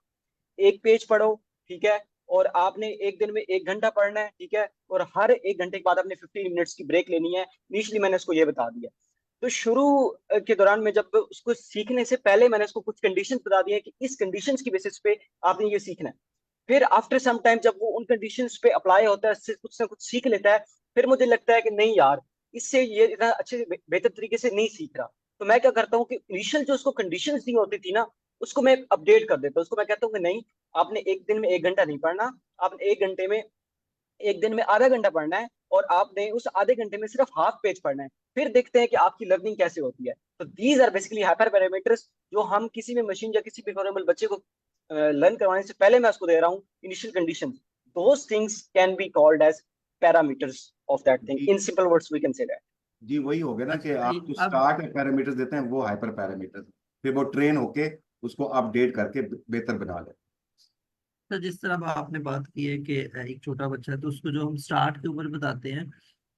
एक पेज पढ़ो, ठीक है, और आपने एक दिन में 1 घंटा पढ़ना है, ठीक है, और हर 1 घंटे के बाद आपने 15 मिनट्स की ब्रेक लेनी है। इनिशियली मैंने उसको ये बता दिया। तो शुरू के दौरान में जब उसको सीखने से पहले मैंने उसको कुछ कंडीशंस बता दिए कि इस कंडीशंस की बेसिस पे आपने ये सीखना है। फिर आफ्टर सम टाइम जब वो उन कंडीशंस पे अप्लाई होता है, इससे कुछ ना कुछ सीख लेता है, फिर मुझे लगता है कि नहीं यार, इससे ये इतना अच्छे बेहतर तरीके से नहीं सीख रहा, तो मैं क्या करता हूँ कि इनिशियल जो उसको कंडीशंस दी होती थी ना, उसको मैं अपडेट कर देता हूँ। उसको मैं कहता हूँ कि नहीं, आपने एक दिन में 1 घंटा नहीं पढ़ना, आपने एक दिन में आधा घंटा पढ़ना है, और आपने उस आधे घंटे में सिर्फ हाफ पेज पढ़ना है। फिर देखते हैं कि आपकी लर्निंग कैसे होती है। तो these are basically hyper parameters, जो हम किसी भी मशीन या किसी भी फॉर्मेबल बच्चे को लर्न करवाने से पहले मैं उसको दे रहा हूँ initial condition. Those things can be called as parameters of that thing. In simple words we can say that. जी वही हो गया ना कि अच्छा आप जो अब स्टार्ट में पैरामीटर्स देते हैं वो हाइपर पैरामीटर्स, फिर वो ट्रेन होके उसको अपडेट करके बेहतर बना ले। तो जिस तरह अब आपने बात की है कि एक छोटा बच्चा है तो उसको जो हम स्टार्ट के ऊपर बताते हैं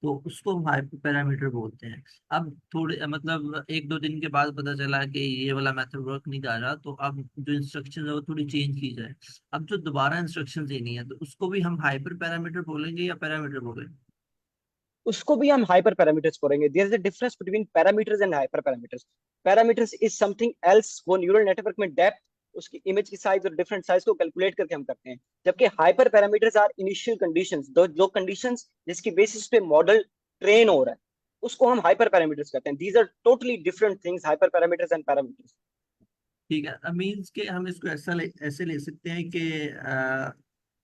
तो उसको हम हाइपर पैरामीटर बोलते हैं। अब थोड़े मतलब एक दो दिन के बाद पता चला कि ये वाला मेथड वर्क नहीं कर रहा, तो अब जो इंस्ट्रक्शन है वो थोड़ी चेंज की जाए। अब जो दोबारा इंस्ट्रक्शन देनी है तो उसको भी हम हाइपर पैरामीटर बोलेंगे या पैरामीटर बोलेंगे? उसको भी हम हाइपर पैरामीटर्स बोलेंगे। There is a difference between parameters and hyper parameters. Parameters is something else, वो न्यूरल नेटवर्क में डेप्थ, उसकी इमेज की साइज और डिफरेंट साइज को कैलकुलेट करके हम करते हैं। जबकि hyper parameters are initial conditions, जो कंडीशंस जिसकी बेसिस पे मॉडल ट्रेन हो रहा है, उसको हम हाइपर पैरामीटर्स कहते हैं। These are totally different things, hyper parameters and parameters. ठीक है, मीन्स के हम इसको ऐसे ले सकते हैं कि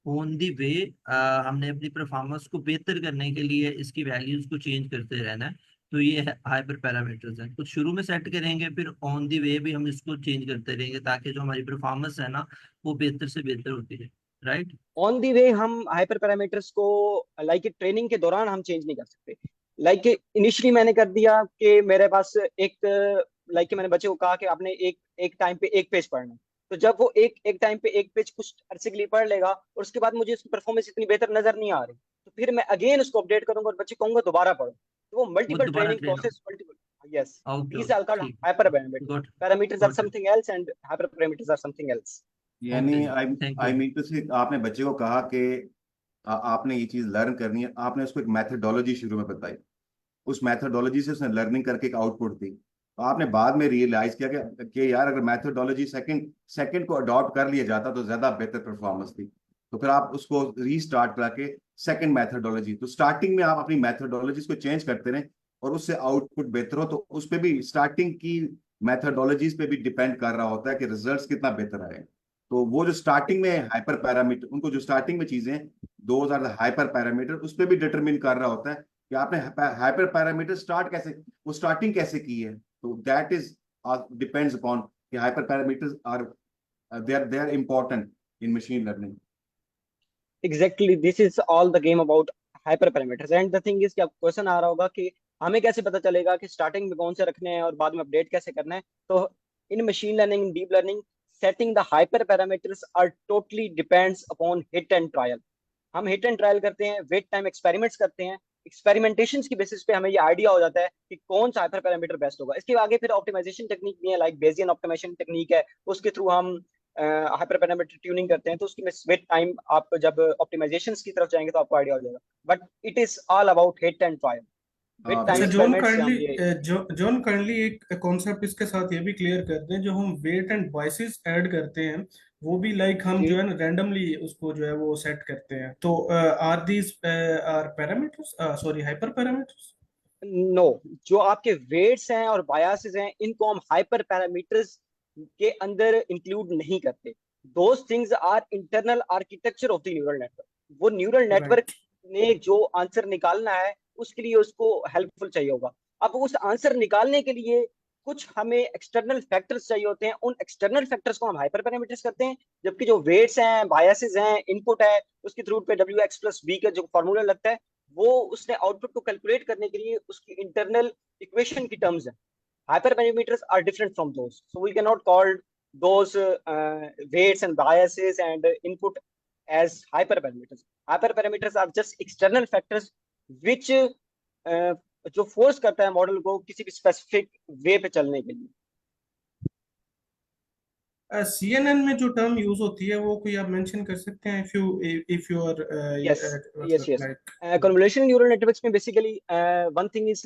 ऑन दी वे हमने अपनी परफॉर्मेंस को बेहतर करने के लिए इसकी वैल्यूज को चेंज करते रहना है। तो ये हाइपर पैरामीटर्स हैं, कुछ शुरू में सेट करेंगे फिर ऑन दी वे भी हम इसको चेंज करते रहेंगे ताकि जो हमारी परफॉर्मेंस है ना वो बेहतर से बेहतर होती रहे। राइट। ऑन दी वे हम हाइपर पैरामीटर्स को लाइक ट्रेनिंग के दौरान हम चेंज नहीं कर सकते। लाइक इनिशियली मैंने कर दिया कि मेरे पास एक, लाइक मैंने बच्चे को कहा कि आपने एक एक टाइम पे एक पेज पढ़ना है। तो जब वो एक एक टाइम पे एक पेज कुछ अरसे के लिए पढ़ लेगा और उसके बाद मुझे उसकी परफॉर्मेंस इतनी बेहतर नजर नहीं आ रही, तो फिर मैं अगेन उसको अपडेट करूंगा और बच्चे को कहूंगा दोबारा पढ़ो। तो वो वो मल्टीपल दोबारा ट्रेनिंग ट्रेन हो। Process, multiple, yes, okay these okay are called ठीक। Hyper parameters. Good. Parameters are good. Something else and hyper parameters are something else. यानी ओके जी। I thank I you. Mean to say आपने बच्चे को कहा कि आपने ये चीज लर्न करनी है, आपने उसको एक मैथडोलॉजी शुरू में बताई, उस मैथडोलॉजी से उसने लर्निंग करके एक आउटपुट दी, तो आपने बाद में रियलाइज किया कि यार अगर मैथडोलॉजी सेकंड सेकंड को अडॉप्ट कर लिया जाता तो ज्यादा बेहतर परफॉर्मेंस थी, तो फिर आप उसको रीस्टार्ट करा के सेकंड मैथडोलॉजी, तो स्टार्टिंग में आप अपनी मैथडोलॉजीज को चेंज करते रहें और उससे आउटपुट बेहतर हो, तो उस पर भी स्टार्टिंग की मैथडोलॉजीज पे भी डिपेंड कर रहा होता है कि रिजल्ट्स कितना बेहतर आए। तो वो जो स्टार्टिंग में हाइपर पैरामीटर, उनको जो स्टार्टिंग में चीजें दो हाइपर पैरामीटर उस पर भी डिटरमिन कर रहा होता है कि आपने हाइपर पैरामीटर स्टार्ट कैसे, वो स्टार्टिंग कैसे की है, तो दैट इज डिपेंड्स अपॉन कि hyper parameters are they are important in machine learning. Exactly, this is all the game about hyper parameters. And the thing is कि आपको क्वेश्चन आ रहा होगा कि हमें कैसे पता चलेगा कि स्टार्टिंग में कौन से रखने हैं और बाद में अपडेट कैसे करना है। तो in machine learning, in deep learning, setting the hyper parameters are totally depends upon hit and trial. हम हिट एंड ट्रायल करते हैं, वेट टाइम एक्सपेरिमेंट्स करते हैं, एक्सपेरिमेंटेशन की बेसिस पे हमें ये आइडिया हो जाता है कि कौन सा हाइपर पैरामीटर बेस्ट होगा। इसके आगे फिर ऑप्टिमाइजेशन टेक्निक भी है, लाइक बेजियन ऑप्टिमाइजेशन टेक्निक है, उसके थ्रू हम हाइपर पैरामीटर ट्यूनिंग करते हैं। तो उसकी विद टाइम आप जब ऑप्टिमाइजेशन की तरफ जाएंगे तो आपको आइडिया हो जाएगा। But it is all about hit and trial. With time अच्छा बेसिकली एक्सपेरिमेंट से हम ये जॉन काइंडली एक कॉन्सेप्ट इसके साथ ये भी क्लियर कर दें, जो हम वेट एंड बाइसेस ऐड करते हैं वो भी लाइक हम जी। जो है ना रैंडमली उसको जो है वो सेट करते हैं, तो are these are parameters, sorry hyper parameters? No, जो आपके वेट्स हैं और बायसेस हैं इनको हम हाइपर पैरामीटर्स के अंदर इंक्लूड नहीं करते। Those things are internal architecture of the neural network. वो न्यूरल नेटवर्क राइट। ने जो आंसर निकालना है उसके लिए उसको हेल्पफुल चाहिए होगा। अब उस आंसर निकालने के लिए कुछ हमें एक्सटर्नल फैक्टर्स चाहिए होते हैं, उन एक्सटर्नल फैक्टर्स को हम हाइपर पैरामीटर्स करते हैं। जबकि जो वेट्स हैं, बायसेस हैं, इनपुट है, उसके थ्रू पे डब्ल्यू एक्स प्लस बी का जो फॉर्मूला लगता है वो उसने आउटपुट को कैलकुलेट करने के लिए उसकी इंटरनल इक्वेशन की टर्म्स है। Hyper parameters are different from those, so we can not call those weights and biases and input as hyperparameters. Hyperparameters are just external factors which जो फोर्स करता है मॉडल को किसी भी स्पेसिफिक वे पे चलने के लिए। CNN में जो टर्म यूज होती है वो कोई आप मेंशन कर सकते हैं, if you are yes yes yes like? Convolution neural networks में basically one thing is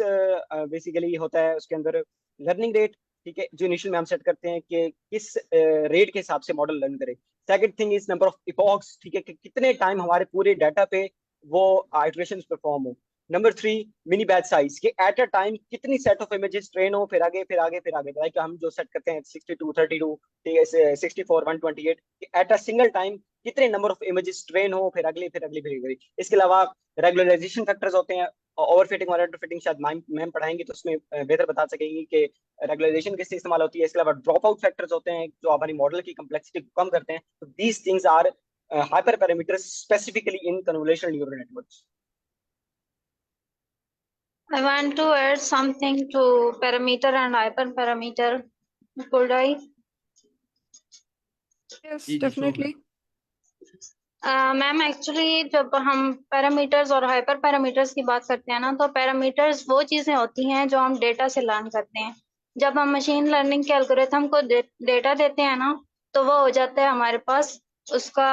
basically होता है उसके अंदर लर्निंग रेट। ठीक है, जो इनिशियल में हम सेट करते हैं कि किस रेट के हिसाब से मॉडल लर्न करे। Second thing is number of epochs. ठीक है, कि कितने टाइम हमारे पूरे डाटा पे वो आइटरेशंस परफॉर्म हो। नंबर 3 मिनी बैच साइज, कि एट अ टाइम कितनी सेट ऑफ इमेजेस ट्रेन हो, फिर आगे फिर आगे फिर आगे, लाइक हम जो सेट करते हैं 62 32, ठीक है, 64 128, कि एट अ सिंगल टाइम कितने नंबर ऑफ इमेजेस ट्रेन हो, फिर अगली फिर अगली फिर अगली। इसके अलावा रेगुलराइजेशन फैक्टर्स होते हैं, ओवरफिटिंग और अंडरफिटिंग शायद मैम पढ़ाएंगी तो उसमें बेहतर बता सकेंगी कि रेगुलराइजेशन किससे इस्तेमाल होती है। इसके अलावा ड्रॉप आउट फैक्टर्स होते हैं जो हमारी मॉडल की कम्प्लेक्सिटी को कम करते हैं। तो these things are hyper parameters specifically in convolutional neural networks. I want to add something to parameter and hyperparameter. Could I? Yes, जी जी शो है। definitely. मैम एक्चुअली जब हम पैरामीटर्स और हाइपर पैरामीटर्स की बात करते हैं ना, तो पैरामीटर्स वो चीजें होती हैं जो हम डेटा से लर्न करते हैं। जब हम मशीन लर्निंग के एल्गोरिथम को डेटा देते हैं ना, तो वो हो जाता है हमारे पास उसका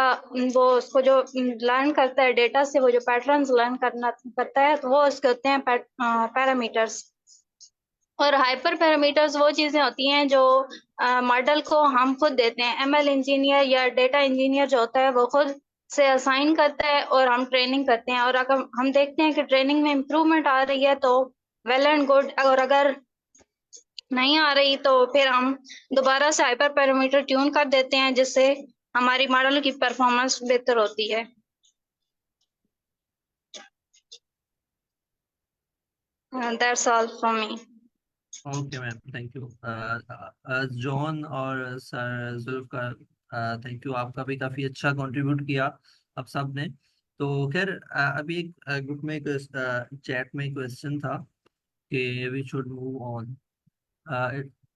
वो उसको जो लर्न करता है डेटा से, वो जो पैटर्न्स लर्न करता है, तो वो उसके होते हैं पैरामीटर्स। और हाइपर पैरामीटर्स वो चीजें होती हैं जो मॉडल को हम खुद देते हैं। ML इंजीनियर या डेटा इंजीनियर जो होता है वो खुद से असाइन करता है और हम ट्रेनिंग करते हैं। और अगर हम देखते हैं कि ट्रेनिंग में इम्प्रूवमेंट आ रही है तो वेल एंड गुड, और अगर नहीं आ रही तो फिर हम दोबारा से हाइपर पैरामीटर ट्यून कर देते हैं, जिससे हमारी मॉडल की परफॉर्मेंस बेहतर होती है। That's all from me. Okay ma'am, thank you. John और सर जुल्फकार, थैंक यू, आपका भी काफी अच्छा कंट्रीब्यूट किया आप सब ने। तो खैर अभी एक ग्रुप में एक चैट में क्वेश्चन था कि वी शुड मूव ऑन,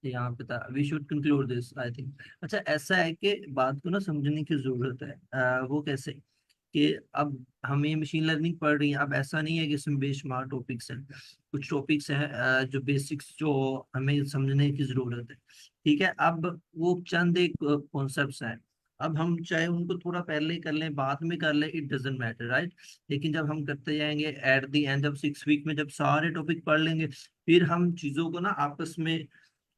यहाँ पे था we should conclude this I think. अच्छा, ऐसा है कि बात को ना समझने की जरूरत है। वो कैसे कि अब हम ये मशीन लर्निंग पढ़ रही हैं, अब ऐसा नहीं है कि इसमें बेशुमार टॉपिक्स हैं। कुछ टॉपिक्स हैं जो बेसिक्स जो हमें समझने की जरूरत है। ठीक है, अब वो चंद एक कॉन्सेप्ट्स हैं। अब हम चाहे उनको थोड़ा पहले कर लें बाद में कर लें, इट डजेंट मैटर, राइट। लेकिन जब हम करते जाएंगे एट द एंड, जब 6 वीक में जब सारे टॉपिक पढ़ लेंगे, फिर हम चीजों को ना आपस में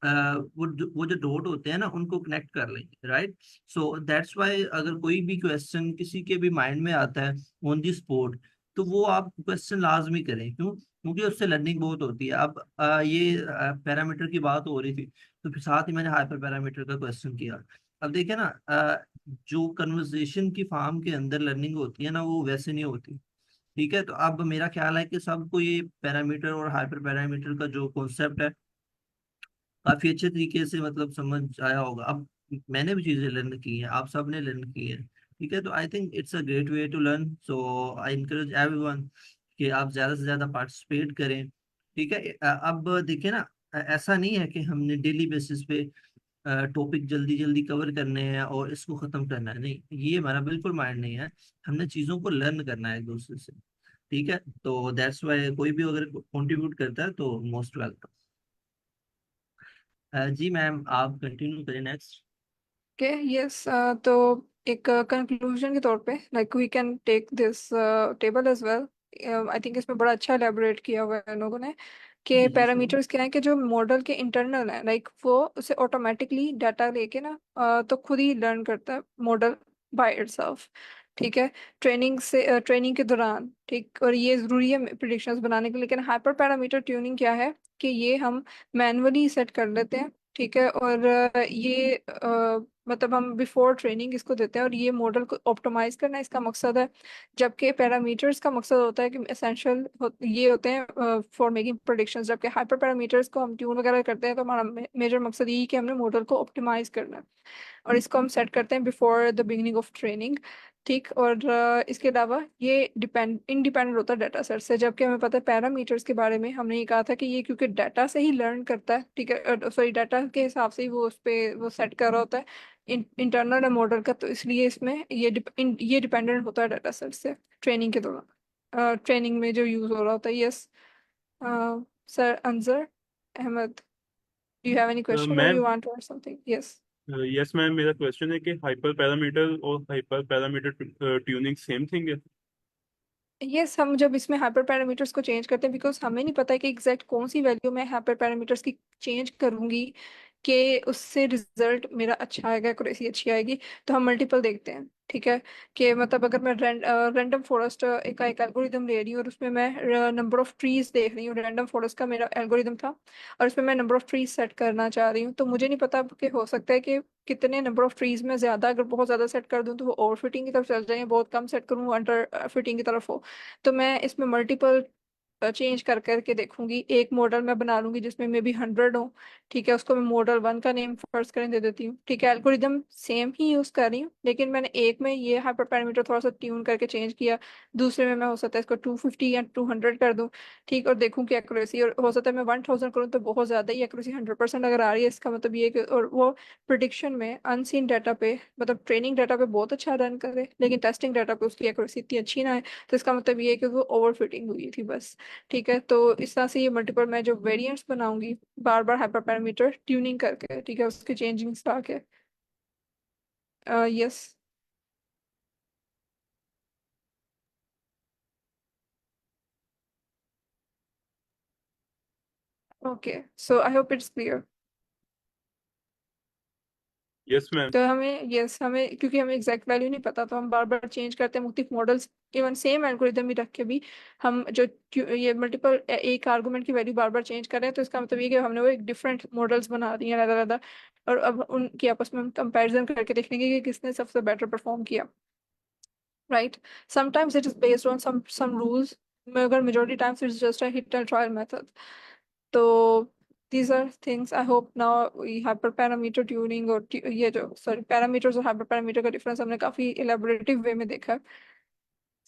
वो जो डॉट होते हैं ना उनको कनेक्ट कर लेंगे, राइट। सो दैट्स वाई अगर कोई भी क्वेश्चन किसी के भी माइंड में आता है ऑन दी स्पॉट, तो वो आप क्वेश्चन लाजमी करें। क्यों? क्योंकि उससे लर्निंग बहुत होती है। अब ये पैरामीटर की बात हो रही थी, तो फिर साथ ही मैंने हाइपर पैरामीटर का क्वेश्चन किया। अब देखिए ना, जो कन्वर्सेशन की फॉर्म के अंदर लर्निंग होती है ना, वो वैसे नहीं होती। ठीक है, तो अब मेरा ख्याल है कि सबको ये पैरामीटर और हाइपर पैरामीटर का जो कॉन्सेप्ट है काफी अच्छे तरीके से मतलब समझ आया होगा। अब मैंने भी चीजें लर्न की हैं, आप सब ने लर्न की है। ठीक है, तो I think it's a great way to learn. So I encourage everyone कि आप ज्यादा से ज्यादा पार्टिसिपेट करें। ठीक है, अब देखिए ना, ऐसा नहीं है कि हमने डेली बेसिस पे टॉपिक जल्दी जल्दी कवर करने हैं और इसको खत्म करना है, नहीं, ये हमारा बिल्कुल माइंड नहीं है। हमने चीजों को लर्न करना है एक दूसरे से। ठीक है, तो दैट्स वाई कोई भी अगर कंट्रीब्यूट करता है तो मोस्ट वेलकम। जी मैम, आप कंटिन्यू करें नेक्स्ट। ओके यस, तो एक कंक्लूजन के तौर पे like we can take this table as well. I think इसमें बड़ा अच्छा एलेबोरेट किया हुआ है इन लोगों ने कि जी जी सर। पैरामीटर्स क्या है कि जो मॉडल के इंटरनल है लाइक वो उसे ऑटोमेटिकली डाटा लेके ना तो खुद ही लर्न करता है मॉडल बाय इटसेल्फ। ठीक है, ट्रेनिंग से ट्रेनिंग के दौरान, ठीक, और ये ज़रूरी है प्रिडिक्शंस बनाने के लिए। लेकिन हाइपर पैरामीटर ट्यूनिंग क्या है कि ये हम मैनुअली सेट कर लेते हैं। ठीक है, और ये मतलब हम बिफोर ट्रेनिंग इसको देते हैं और ये मॉडल को ऑप्टिमाइज करना इसका मकसद है। जबकि पैरामीटर्स का मकसद होता है कि एसेंशियल ये होते हैं फॉर मेकिंग प्रोडिक्शंस। जबकि हाइपर पैरामीटर्स को हम ट्यून वगैरह करते हैं तो हमारा मेजर मकसद यही है कि हमने मॉडल को ऑप्टिमाइज करना है, और इसको हम सेट करते हैं before the beginning of training. ठीक, और इसके अलावा ये इंडिपेंडेंट होता है डाटा सेट से। जबकि हमें पता है पैरामीटर्स के बारे में हमने ये कहा था कि ये क्योंकि डाटा से ही लर्न करता है, ठीक है, सॉरी डाटा के हिसाब से ही वो उस पे वो सेट कर रहा होता है इंटरनल मॉडल का, तो इसलिए इसमें ये डिपेंडेंट होता है डाटा सेट से ट्रेनिंग के दौरान, ट्रेनिंग में जो यूज हो रहा होता है। Yes sir Anzar Ahmed, do you have any question और ma'am, you want to add something? Yes. Yes ma'am, मेरा क्वेश्चन है कि हाइपर पैरामीटर और hyper parameter tuning same thing है? यस, हम जब इसमें हाइपर पैरामीटर्स को चेंज करते हैं बिकॉज हमें नहीं पता है कि एग्जैक्ट कौन सी वैल्यू मैं हाइपर पैरामीटर्स की चेंज करूंगी कि उससे रिजल्ट मेरा अच्छा आएगा, एक्यूरेसी अच्छी आएगी, तो हम मल्टीपल देखते हैं। ठीक है, कि मतलब अगर मैं रैंडम फॉरेस्ट एक एल्गोरिदम ले रही हूँ और उसमें मैं नंबर ऑफ ट्रीज देख रही हूँ, रैंडम फॉरेस्ट का मेरा एल्गोरिदम था और उसमें मैं नंबर ऑफ ट्रीज सेट करना चाह रही हूँ, तो मुझे नहीं पता कि हो सकता है कि कितने नंबर ऑफ ट्रीज में ज्यादा, अगर बहुत ज्यादा सेट कर दूं तो वो ओवर फिटिंग की तरफ चल जाए, बहुत कम सेट करूँ वो अंडर फिटिंग की तरफ हो। तो मैं इसमें मल्टीपल चेंज कर करके देखूंगी। एक मॉडल मैं बना लूंगी जिसमें मे बी 100 हो। ठीक है, उसको मैं मॉडल 1 का नेम फर्स्ट करने दे देती हूँ। ठीक है, एल्गोरिदम सेम ही यूज कर रही हूँ लेकिन मैंने एक में ये हाइपर पैरामीटर थोड़ा सा ट्यून करके चेंज किया, दूसरे में मैं हो सकता है इसको 250 या 200 कर दूं। ठीक, और देखूं कि एक्यूरेसी, और हो सकता है मैं 1000 करूँ तो बहुत ज्यादा ही एक्यूरेसी 100% अगर आ रही है, इसका मतलब ये है कि और वो प्रिडिक्शन में अनसीन डाटा पे, मतलब ट्रेनिंग डाटा पे बहुत अच्छा रन करे लेकिन टेस्टिंग डाटा पे उसकी एक्यूरेसी इतनी अच्छी ना है, तो इसका मतलब ये है कि वो ओवर फिटिंग हुई थी बस। ठीक है, तो इस तरह से ये मल्टीपल मैं जो वेरिएंट्स बनाऊंगी बार बार हाइपर पैरामीटर ट्यूनिंग करके, ठीक है, उसके चेंजिंग्स ला के। Yes. Okay, so I hope it's clear. Yes ma'am. तो हमें, यस, हमें क्योंकि हमें एग्जैक्ट वैल्यू नहीं पता तो हम बार बार चेंज करते हैं मुख्तलिफ मॉडल्स, इवन सेम एल्गोरिदम भी रख के भी हम जो ये मल्टीपल एक आर्गुमेंट की वैल्यू बार बार चेंज कर रहे हैं, तो इसका मतलब ये कि हमने वो एक डिफरेंट मॉडल्स बना दिए हैं अलग अलग, और अब उनकी आपस में हम कंपेरिजन करके देखेंगे कि किसने सबसे बेटर परफॉर्म किया। Right, sometimes it is based on some rules, मगर majority times it's just a hit and trial method. तो these are things I hope now we hyperparameter tuning और ये जो sorry parameters और hyperparameter का difference हमने काफी elaborative way में देखा है,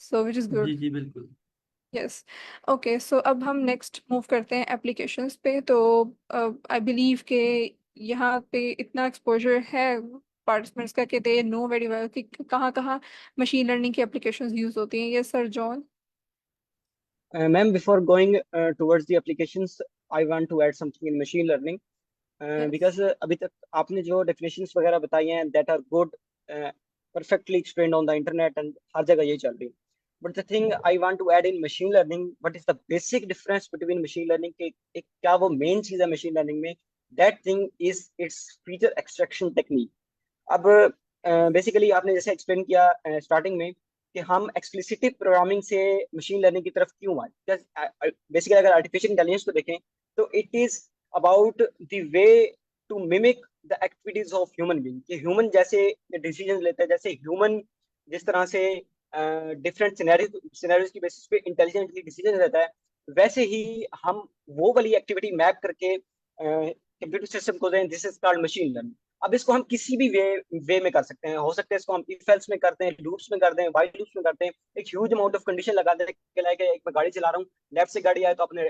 so which is good. जी जी बिल्कुल। यस। ओके, सो अब हम नेक्स्ट मूव करते हैं एप्लीकेशंस पे। तो आई बिलीव के यहाँ पे इतना एक्सपोजर है पार्टिसिपेंट्स का कि दे नो वेरी वेल कि कहाँ कहाँ मशीन लर्निंग की एप्लीकेशंस यूज होती हैं। Yes sir John. Ma'am, before going towards the applications, I want to add something in machine learning. Yes. Because अभी तक आपने जो definitions वगैरह बताई हैं that are good, perfectly explained on the internet and हर जगह ये चल रही है. But the thing I want to add in machine learning, what is the basic difference between machine learning के एक क्या वो main चीज़ है machine learning में? That thing is its feature extraction technique. अब बेसिकली आपने जैसे एक्सप्लेन किया स्टार्टिंग में कि हम एक्सप्लिसिटिव प्रोग्रामिंग से मशीन लर्निंग की तरफ क्यों आए। बेसिकली अगर आर्टिफिशियल इंटेलिजेंस को देखें तो it is about the way to mimic the activities of human being, कि ह्यूमन जैसे डिसीजन लेते हैं, जैसे ह्यूमन जिस तरह से डिफरेंट सिनेरियोज की बेसिस पे इंटेलिजेंटली डिसीजन लेता है, वैसे ही हम वो वाली एक्टिविटी मैप करके कंप्यूटर सिस्टम को दें। This is called machine learning. अब इसको हम किसी भी वे में कर सकते हैं। हो सकता है इसको हम इफ एल्स में करते हैं, लूप्स में करते हैं, वाइल लूप्स में करते हैं, एक ह्यूज अमाउंट ऑफ कंडीशन लगा देते हैं, लाइक एक मैं गाड़ी चला रहा हूँ, लेफ्ट से गाड़ी आए तो आपने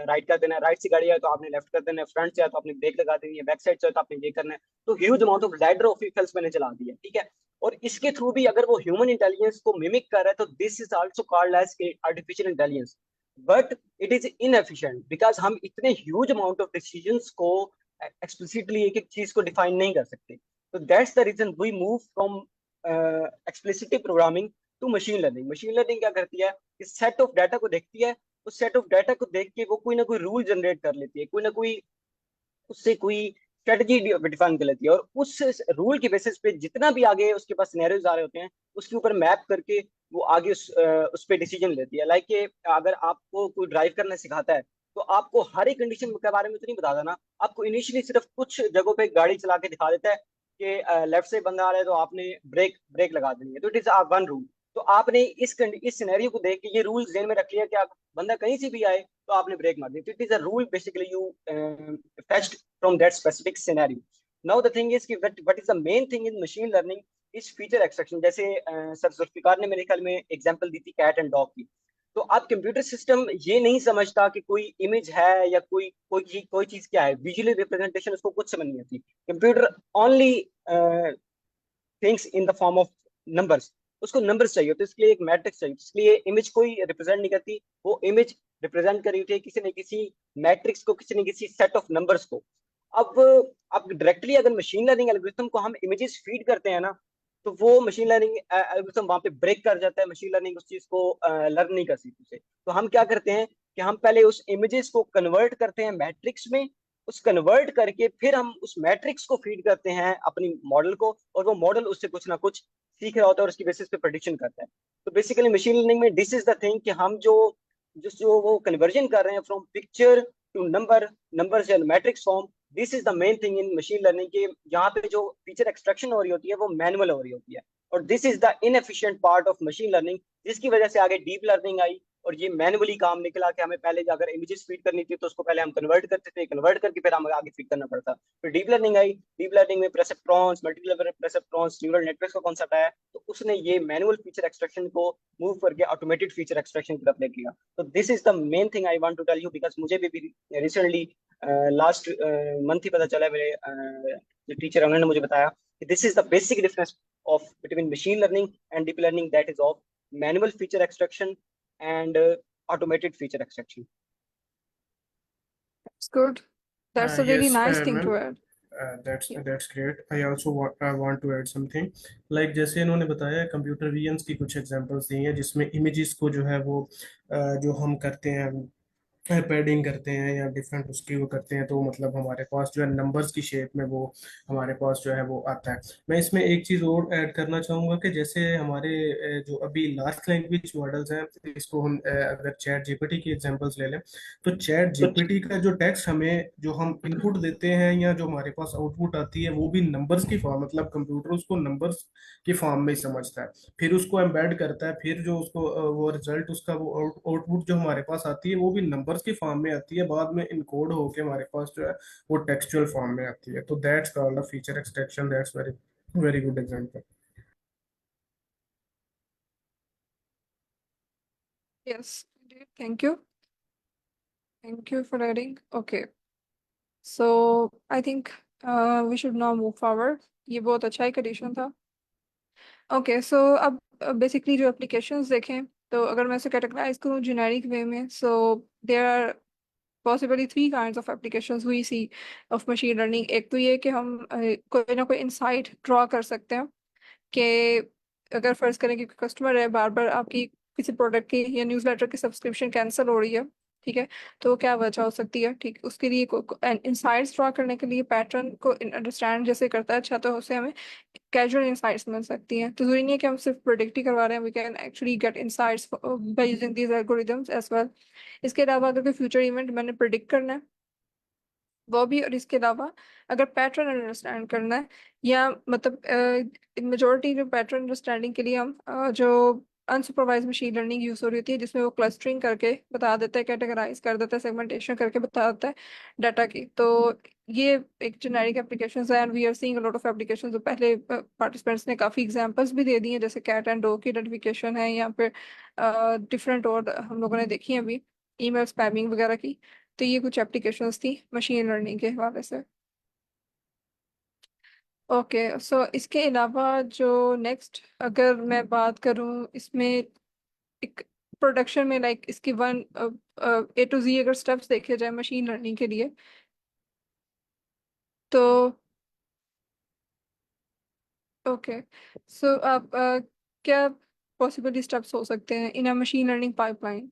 राइट कर देना है, राइट से गाड़ी आए तो आपने लेफ्ट कर देना है, फ्रंट से आए तो आपने ब्रेक लगा देनी है, बैक साइड से आए तो आपने ये करना है। तो huge amount of ladder of if else मैंने चला दिया, ठीक है। और इसके थ्रू भी अगर वो ह्यूमन इंटेलिजेंस को मिमिक कर रहा है तो this is also called as artificial intelligence. But it is inefficient because हम इतने ह्यूज अमाउंट ऑफ डिसीजंस को एक्सप्लिसिटली एक एक चीज को डिफाइन नहीं कर सकते। तो that's the reason we move from explicitly programming to machine learning. Machine learning क्या करती है कि सेट ऑफ डाटा को देखती है, उस सेट ऑफ डाटा को देख के वो कोई ना कोई रूल जनरेट कर लेती है, कोई ना कोई उससे कोई स्ट्रेटजी डिफाइन कर लेती है, और उस रूल के बेसिस पे जितना भी आगे उसके पास सिनेरियोज आ रहे होते हैं उसके ऊपर मैप करके वो आगे उस पे डिसीजन लेती है। लाइक अगर आपको कोई ड्राइव करना सिखाता है तो आपको हर एक कंडीशन के बारे में तो नहीं बताता ना, आपको इनिशियली सिर्फ कुछ जगहों पे गाड़ी चला के दिखा देता है कि लेफ्ट से बंदा आ रहा है तो आपने ब्रेक ब्रेक लगा देनी है, तो इट इज वन रूल। तो आपने इस सिनेरियो को देख के ये रूल ध्यान में रख लिया कि आप बंदा कहीं से भी आए तो आपने ब्रेक मार दी, तो it is a rule basically you fetched from that specific scenario. Now the thing is कि what is the main thing in machine learning is feature extraction। जैसे सर जुल्फिकार ने मेरे ख्याल में एग्जांपल दी थी कैट एंड डॉग की। तो अब कंप्यूटर सिस्टम ये नहीं समझता कि कोई इमेज है या कोई चीज क्या है, विजुअली रिप्रेजेंटेशन उसको कुछ समझ नहीं आती। Computer only things in the form of numbers, उसको नंबर्स चाहिए, तो इसके लिए एक मैट्रिक्स चाहिए, तो इसलिए इमेज कोई रिप्रेजेंट नहीं करती, वो इमेज रिप्रेजेंट कर रही होती है किसी न किसी मैट्रिक्स को, किसी न किसी सेट ऑफ नंबर्स को। अब अब डायरेक्टली अगर मशीन लर्निंग एल्गोरिथम को हम इमेजेस फीड करते हैं ना, तो वो मशीन लर्निंग एल्गोरिथम वहां पे ब्रेक कर जाता है, मशीन लर्निंग उस चीज को लर्न नहीं कर सकती उसे। तो हम क्या करते हैं कि हम पहले उस इमेजेस को कन्वर्ट करते हैं मैट्रिक्स में, उस कन्वर्ट करके फिर हम उस मैट्रिक्स को फीड करते हैं अपनी मॉडल को, और वो मॉडल उससे कुछ ना कुछ सीख रहा होता है और उसकी बेसिस पे प्रेडिक्शन करता है। तो बेसिकली मशीन लर्निंग में दिस इज द थिंग कि हम जो वो कन्वर्जन कर रहे हैं फ्रॉम पिक्चर टू नंबर से matrix form, this is the main thing in machine learning के यहाँ पे जो फीचर एक्सट्रैक्शन हो रही होती है वो मैनुअल हो रही होती है, और this is the inefficient part of machine learning, जिसकी वजह से आगे डीप लर्निंग आई और ये मैनुअली काम निकला कि हमें पहले अगर इमेजेस फीड करनी थी तो उसको पहले हम कन्वर्ट करते थे, कन्वर्ट करके फिर हमें आगे फीड करना पड़ता। फिर डीप लर्निंग आई, डीप लर्निंग में perceptrons, multi level perceptrons, neural network का कॉन्सेप्ट आया, तो उसने ये मैनुअल फीचर एक्सट्रैक्शन को मूव करके ऑटोमेटेड फीचर एक्सट्रैक्शन की तरफ ले गया। तो this is the main thing I want to tell you, because मुझे भी रिसेंटली लास्ट मंथ ही पता चला, मेरे जो टीचर उन्होंने मुझे बताया कि this is the basic difference of between machine learning and deep learning, that is of manual feature extraction and automated feature extraction. That's good. That's a really Yes, nice thing ma'am. to add. Yeah. That's great. I also want to add something. Like जैसे इन्होंने बताया कंप्यूटर विजन्स की कुछ एग्जांपल्स दी हैं जिसमें इमेजेस को जो है वो जो हम करते हैं पैडिंग करते हैं या डिफरेंट उसकी वो करते हैं, तो मतलब हमारे पास जो है नंबर्स की शेप में वो हमारे पास जो है वो आता है। मैं इसमें एक चीज़ और ऐड करना चाहूँगा कि जैसे हमारे जो अभी लार्ज लैंग्वेज मॉडल्स हैं, इसको हम अगर चैट जीपीटी की एग्जांपल्स ले लें, तो चैट जीपीटी का जो टेक्स्ट हमें जो हम इनपुट देते हैं या जो हमारे पास आउटपुट आती है वो भी नंबर्स की फॉर्म, मतलब कंप्यूटर उसको नंबर्स की फॉर्म में ही समझता है, फिर उसको एम्बेड करता है, फिर जो उसको वो रिजल्ट उसका वो आउटपुट जो हमारे पास आती है वो भी नंबर्स की फॉर्म में आती है, बाद में इनकोड होके हमारे पास जो है वो टेक्सचुअल फॉर्म में आती है। तो that's called a feature extraction. That's very very good example. Yes, indeed. Thank you. Thank you for adding. Okay. So I think we should now move forward. ये बहुत अच्छा एक एडिशन था। ओके सो अब बेसिकली जो एप्लीकेशंस देखें, तो अगर मैं इसे कैटेगराइज करूँ जेनेरिक वे में, so there are possibly 3 kinds of applications we see of machine learning. एक तो ये कि हम कोई ना कोई इंसाइट ड्रॉ कर सकते हैं कि अगर फर्ज करें कि कस्टमर है, बार बार आपकी किसी प्रोडक्ट की या न्यूज़लेटर की सब्सक्रिप्शन कैंसिल हो रही है, ठीक है, तो क्या वजह हो सकती है, ठीक, उसके लिए इंसाइट्स ड्रॉ करने के लिए पैटर्न को अंडरस्टैंड जैसे करता है अच्छा, तो उससे हमें कैजुअल इंसाइट्स मिल सकती हैं। तो जरूरी नहीं है कि हम सिर्फ प्रोडिक्ट ही करवा रहे हैं, we can actually get insights by using these algorithms as well. इसके अलावा अगर कोई फ्यूचर इवेंट मैंने प्रिडिक्ट करना है वो भी, और इसके अलावा अगर पैटर्न अंडरस्टैंड करना है, या मतलब मेजोरिटी जो पैटर्न अंडरस्टैंडिंग के लिए हम जो अनसुपरवाइज मशीन लर्निंग यूज हो रही होती है, जिसमें वो क्लस्टरिंग करके बता देता है, कैटेगराइज कर देता है, सेगमेंटेशन करके बता देता है डाटा की। तो ये एक जेनेरिक एप्लीकेशन है, and we are seeing a lot of applications. पहले पार्टिसिपेंट्स ने काफी एग्जांपल्स भी दे दिए हैं, जैसे कैट एंड डॉग की आइडेंटिफिकेशन है, या फिर डिफरेंट और हम लोगों ने देखी है अभी ईमेल स्पैमिंग वगैरह की। तो ये कुछ एप्लीकेशंस थी मशीन लर्निंग के हवाले से। ओके, सो इसके अलावा जो नेक्स्ट अगर मैं बात करूं इसमें, एक प्रोडक्शन में लाइक इसकी वन A to Z अगर स्टेप्स देखे जाए मशीन लर्निंग के लिए, तो ओके, सो आप क्या पॉसिबली स्टेप्स हो सकते हैं in a machine learning pipeline?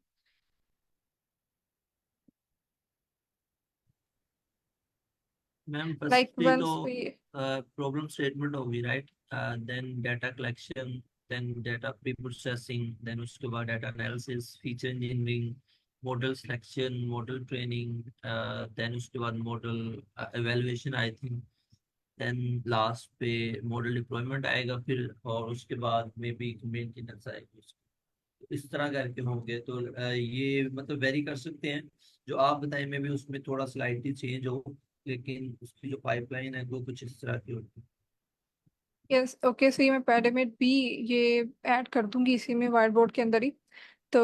Ma'am like firstly तो वंस वी प्रॉब्लम स्टेटमेंट होगी, right? Then data collection, then data preprocessing, then उसके बाद data analysis, feature engineering, model selection, model training, then उसके बाद model evaluation I think, then last पे मॉडल डिप्लॉयमेंट आएगा फिर, और उसके बाद में भी मेंटेनेंस आएगी। इस तरह करके होंगे तो ये मतलब वेरी कर सकते हैं। जो आप बताएं में भी उसमें थोड़ा स्लाइटली चेंज हो, लेकिन उसकी जो पाइपलाइन है वो कुछ इस तरह की होती है। यस, ओके, सो ये मैं पहले में भी ये ऐड कर दूंगी इसी में व्हाइट बोर्ड के अंदर ही। तो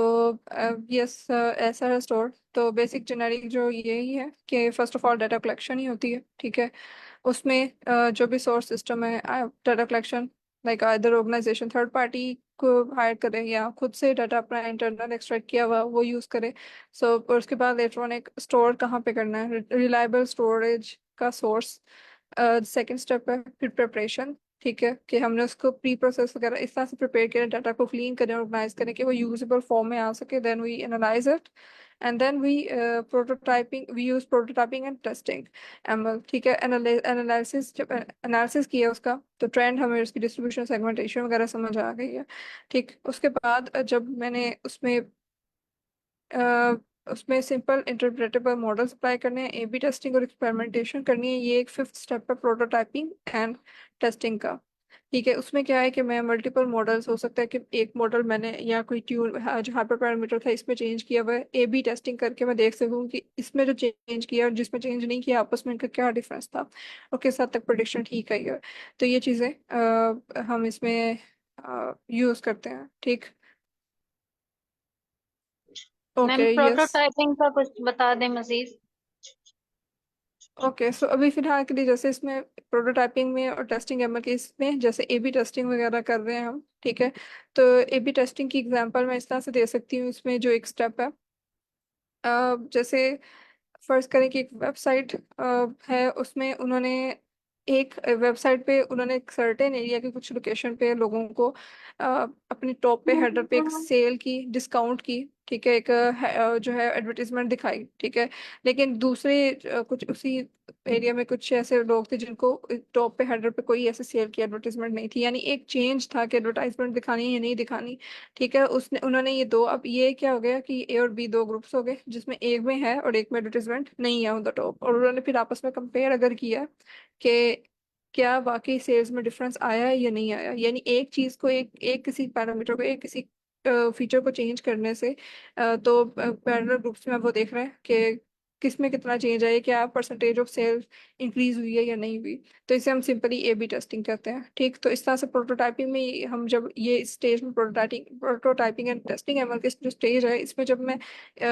यस, ऐसा है स्टोर। तो बेसिक जेनेरिक जो यही है कि first of all data collection ही होती है, ठीक है। उसमें जो भी सोर्स सिस्टम है data collection, like other organization third party को हायर करे या खुद से डाटा अपना इंटरनल एक्सट्रैक्ट किया हुआ वो यूज़ करे। सो और उसके बाद लेटर ऑन एक स्टोर कहाँ पे करना है, रिलायबल स्टोरेज का सोर्स। सेकेंड स्टेप है फिर प्रिपरेशन, ठीक है, कि हमने उसको प्री प्रोसेस वगैरह इस तरह से प्रिपेयर किया, डाटा को क्लीन करें, ऑर्गेनाइज करें कि वो यूजेबल फॉर्म में आ सके। Then we analyze it, and then we prototyping, we use prototyping and testing ML, ठीक है। एनालिसिस, जब एनालिसिस किया उसका तो ट्रेंड हमें उसकी डिस्ट्रीब्यूशन सेगमेंटेशन वगैरह समझ आ गई है, ठीक। उसके बाद जब मैंने अ, उसमें सिंपल इंटरप्रेटेबल मॉडल्स अप्लाई करने हैं, A/B टेस्टिंग और एक्सपेरिमेंटेशन करनी है, ये एक फिफ्थ स्टेप है प्रोटोटाइपिंग एंड टेस्टिंग का, ठीक है। उसमें क्या है कि मैं मल्टीपल मॉडल्स हो सकता है कि एक मॉडल मैंने या कोई ट्यून जो हाइपर पैरामीटर था इसमें चेंज किया हुआ है, A/B टेस्टिंग करके मैं देख सकूँ कि इसमें जो चेंज किया और जिसमें चेंज नहीं किया आपस में इनका क्या डिफरेंस था, और किस हद तक प्रोडिक्शन ठीक है ये। तो ये चीज़ें हम इसमें यूज़ करते हैं, ठीक। Ma'am okay, yes. प्रोटोटाइपिंग का कुछ बता दें मजीद। ओके, सो अभी फिलहाल के लिए जैसे इसमें प्रोटोटाइपिंग में और टेस्टिंग ML के इसमें जैसे A/B टेस्टिंग वगैरह कर रहे हैं हम, ठीक है। तो A/B टेस्टिंग की एग्जांपल मैं इस तरह से दे सकती हूँ, इसमें जो एक स्टेप है, जैसे फर्ज करें कि एक वेबसाइट है, उसमें उन्होंने एक वेबसाइट पे उन्होंने एक सर्टेन एरिया के कुछ लोकेशन पे लोगों को अपने टॉप पे हेडर पे एक सेल की, डिस्काउंट की, ठीक है, एक जो है एडवर्टीजमेंट दिखाई, ठीक है। लेकिन दूसरे कुछ उसी एरिया में कुछ ऐसे लोग थे जिनको टॉप पे हेडर पे कोई ऐसे सेल की एडवर्टीजमेंट नहीं थी, यानी एक चेंज था कि एडवर्टाइजमेंट दिखानी है या नहीं दिखानी, ठीक है। उसने उन्होंने ये दो, अब ये क्या हो गया कि A और B दो ग्रुप्स हो गए, जिसमें एक में है और एक में एडवर्टीजमेंट नहीं है ऑन द टॉप, और उन्होंने फिर आपस में कंपेयर अगर किया कि क्या वाकई सेल्स में डिफरेंस आया है या नहीं आया, यानी एक चीज को एक एक किसी पैरामीटर को, एक किसी फीचर को चेंज करने से तो पैरेलल ग्रुप्स में अब वो देख रहे हैं कि किस में कितना चेंज आया, क्या परसेंटेज ऑफ सेल्स इंक्रीज हुई है या नहीं हुई। तो इसे हम सिंपली A/B टेस्टिंग कहते हैं, ठीक। तो इस तरह से प्रोटोटाइपिंग में हम जब ये स्टेज में प्रोटोटाइपिंग एंड टेस्टिंग ML के जो स्टेज है, इसमें जब मैं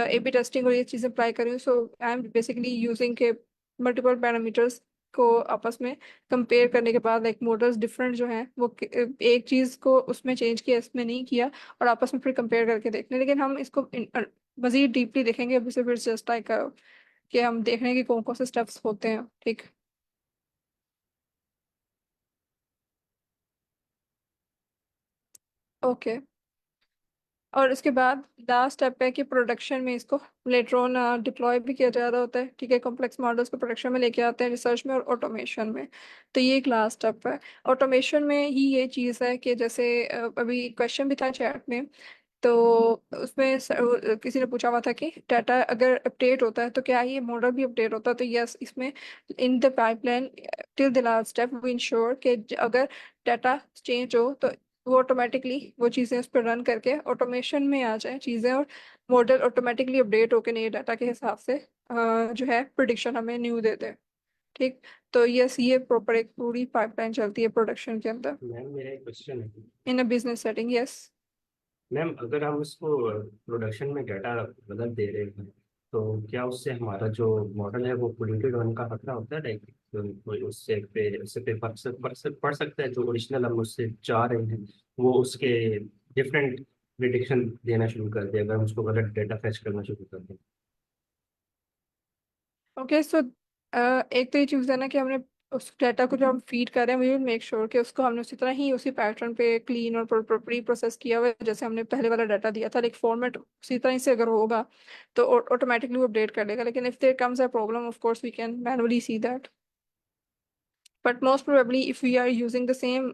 A/B टेस्टिंग और ये चीज़ें अप्लाई कर रही हूँ, सो आई एम बेसिकली यूजिंग के मल्टीपल पैरामीटर्स को आपस में कंपेयर करने के बाद लाइक मॉडल्स डिफरेंट जो हैं वो एक चीज़ को उसमें चेंज किया इसमें नहीं किया, और आपस में फिर कंपेयर करके देखने। लेकिन हम इसको मजीद डीपली देखेंगे अभी से, फिर जस्ट लाइक कि हम देख रहे हैं कि कौन कौन से स्टेप्स होते हैं, ठीक। ओके, और उसके बाद लास्ट स्टेप है कि प्रोडक्शन में इसको लेटर ऑन डिप्लॉय भी किया जा रहा होता है, ठीक है। कॉम्प्लेक्स मॉडल्स को प्रोडक्शन में लेके आते हैं रिसर्च में और ऑटोमेशन में। तो ये एक लास्ट स्टेप है। ऑटोमेशन में ही ये चीज़ है कि जैसे अभी क्वेश्चन भी था चैट में, तो उसमें किसी ने पूछा हुआ था कि डाटा अगर अपडेट होता है तो क्या ये मॉडल भी अपडेट होता है। तो यस, इसमें in the pipeline till the last step we ensure कि अगर डाटा चेंज हो तो वो ऑटोमेटिकली वो चीज़ें उस पर रन करके ऑटोमेशन में आ जाए चीज़ें, और मॉडल ऑटोमेटिकली अपडेट होकर नए डाटा के हिसाब से जो है प्रिडिक्शन हमें न्यू देते हैं। ठीक। तो यस, ये प्रॉपर एक पूरी पाइपलाइन चलती है प्रोडक्शन के अंदर मैम मेरा एक क्वेश्चन है। In a business setting. Yes. Ma'am अगर हम उसको प्रोडक्शन में डाटा बदल दे रहे हैं तो क्या उससे हमारा जो मॉडल है वो पोल्यूटेड होने का खतरा होता है? लाइक कोई उससे पढ़ सकता है जो ओरिजिनल हम उससे चाह रहे हैं वो उसके डिफरेंट प्रिडिक्शन देना शुरू कर दे अगर हम उसको गलत डेटा फैच करना शुरू कर दें? ओके सो एक तो ये चीज़ है ना कि हमने उस डाटा को जो हम फीड कर रहे हैं वी विल मेक श्योर कि उसको हमने उसी तरह ही उसी पैटर्न पे क्लीन और प्री प्रोसेस किया हुआ है जैसे हमने पहले वाला डाटा दिया था। लाइक फॉर्मेट उसी तरह से अगर होगा तो ऑटोमेटिकली वो अपडेट कर लेगा। लेकिन if there comes a problem of course we can manually see that, but most probably if we are using the same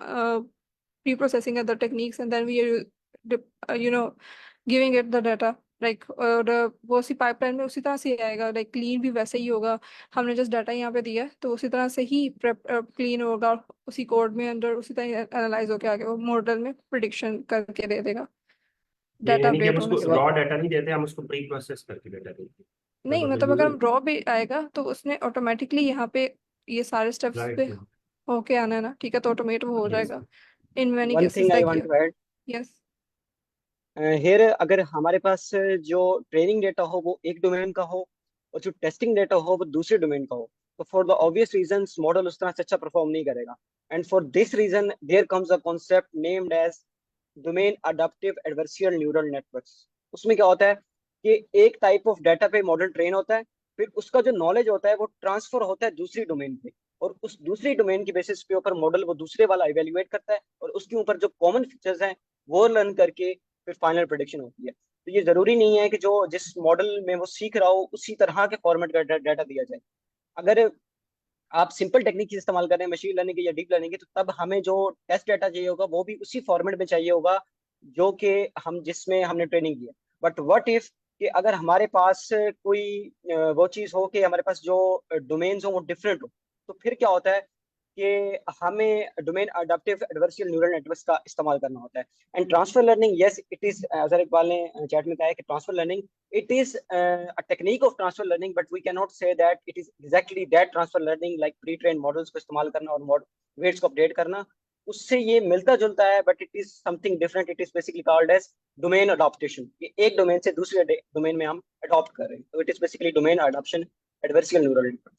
pre-processing other techniques and then we are you know giving it the data like और वो उसी पाइपलाइन में उसी तरह से आएगा। लाइक क्लीन भी वैसे ही होगा, हमने जस्ट डाटा यहाँ पे दिया है तो उसी तरह से ही क्लीन होगा और उसी कोड में अंदर उसी तरह एनालाइज होके आगे वो मॉडल में प्रिडिक्शन करके दे देगा डाटा यानी कि हम अपडेट होने उसको के रॉ बाद। डाटा नहीं देते, हम उसको प्री प्रोसेस करके डाटा देते हैं नहीं मतलब मतलब अगर यूजर। हम ड्रॉ भी आएगा तो उसने ऑटोमेटिकली यहाँ पे ये सारे स्टेप्स पे राइट। होके आना है ना। ठीक है, तो ऑटोमेट वो हो यस। जाएगा in many one cases thing I like want you. To add Yes. Here, अगर हमारे पास जो ट्रेनिंग डेटा हो वो एक डोमेन का हो और जो टेस्टिंग डेटा हो वो दूसरे डोमेन का हो तो for the obvious reasons model उस तरह से अच्छा परफॉर्म नहीं करेगा। And for this reason there comes a concept named as domain adaptive adversarial neural networks. उसमें क्या होता है कि एक टाइप ऑफ डाटा पे मॉडल ट्रेन होता है, फिर उसका जो नॉलेज होता है वो ट्रांसफर होता है दूसरी डोमेन पे, और उस दूसरी डोमेन की बेसिस पे ऊपर मॉडल वो दूसरे वाला इवेल्युएट करता है और उसके ऊपर जो कॉमन फीचर्स हैं वो लर्न करके फिर फाइनल प्रेडिक्शन होती है। तो ये जरूरी नहीं है कि जो जिस मॉडल में वो सीख रहा हो उसी तरह के फॉर्मेट का डाटा दिया जाए। अगर आप सिंपल टेक्निक इस्तेमाल कर रहे हैं मशीन लर्निंग की या डीप लर्निंग की तो तब हमें जो टेस्ट डाटा चाहिए होगा वो भी उसी फॉर्मेट में चाहिए होगा जो कि हम जिसमें हमने ट्रेनिंग की है। बट व्हाट इफ कि अगर हमारे पास कोई वो चीज़ हो कि हमारे पास जो डोमेन्स हो वो डिफरेंट हो, तो फिर क्या होता है कि हमें domain adaptive adversarial neural networks का इस्तेमाल करना होता है। And transfer learning, yes it is, Azhar Iqbal ने चैट में कहा है कि transfer learning it is a technique of transfer learning but we cannot say that it is exactly that transfer learning like pre-trained models को इस्तेमाल करना और weights को अपडेट करना, उससे ये मिलता जुलता है but it is something different, it is basically called as domain adaptation। ये एक डोमेन से दूसरे डोमेन में हम अडॉप्ट कर रहे हैं, तो it is basically domain adaptation adversarial neural network।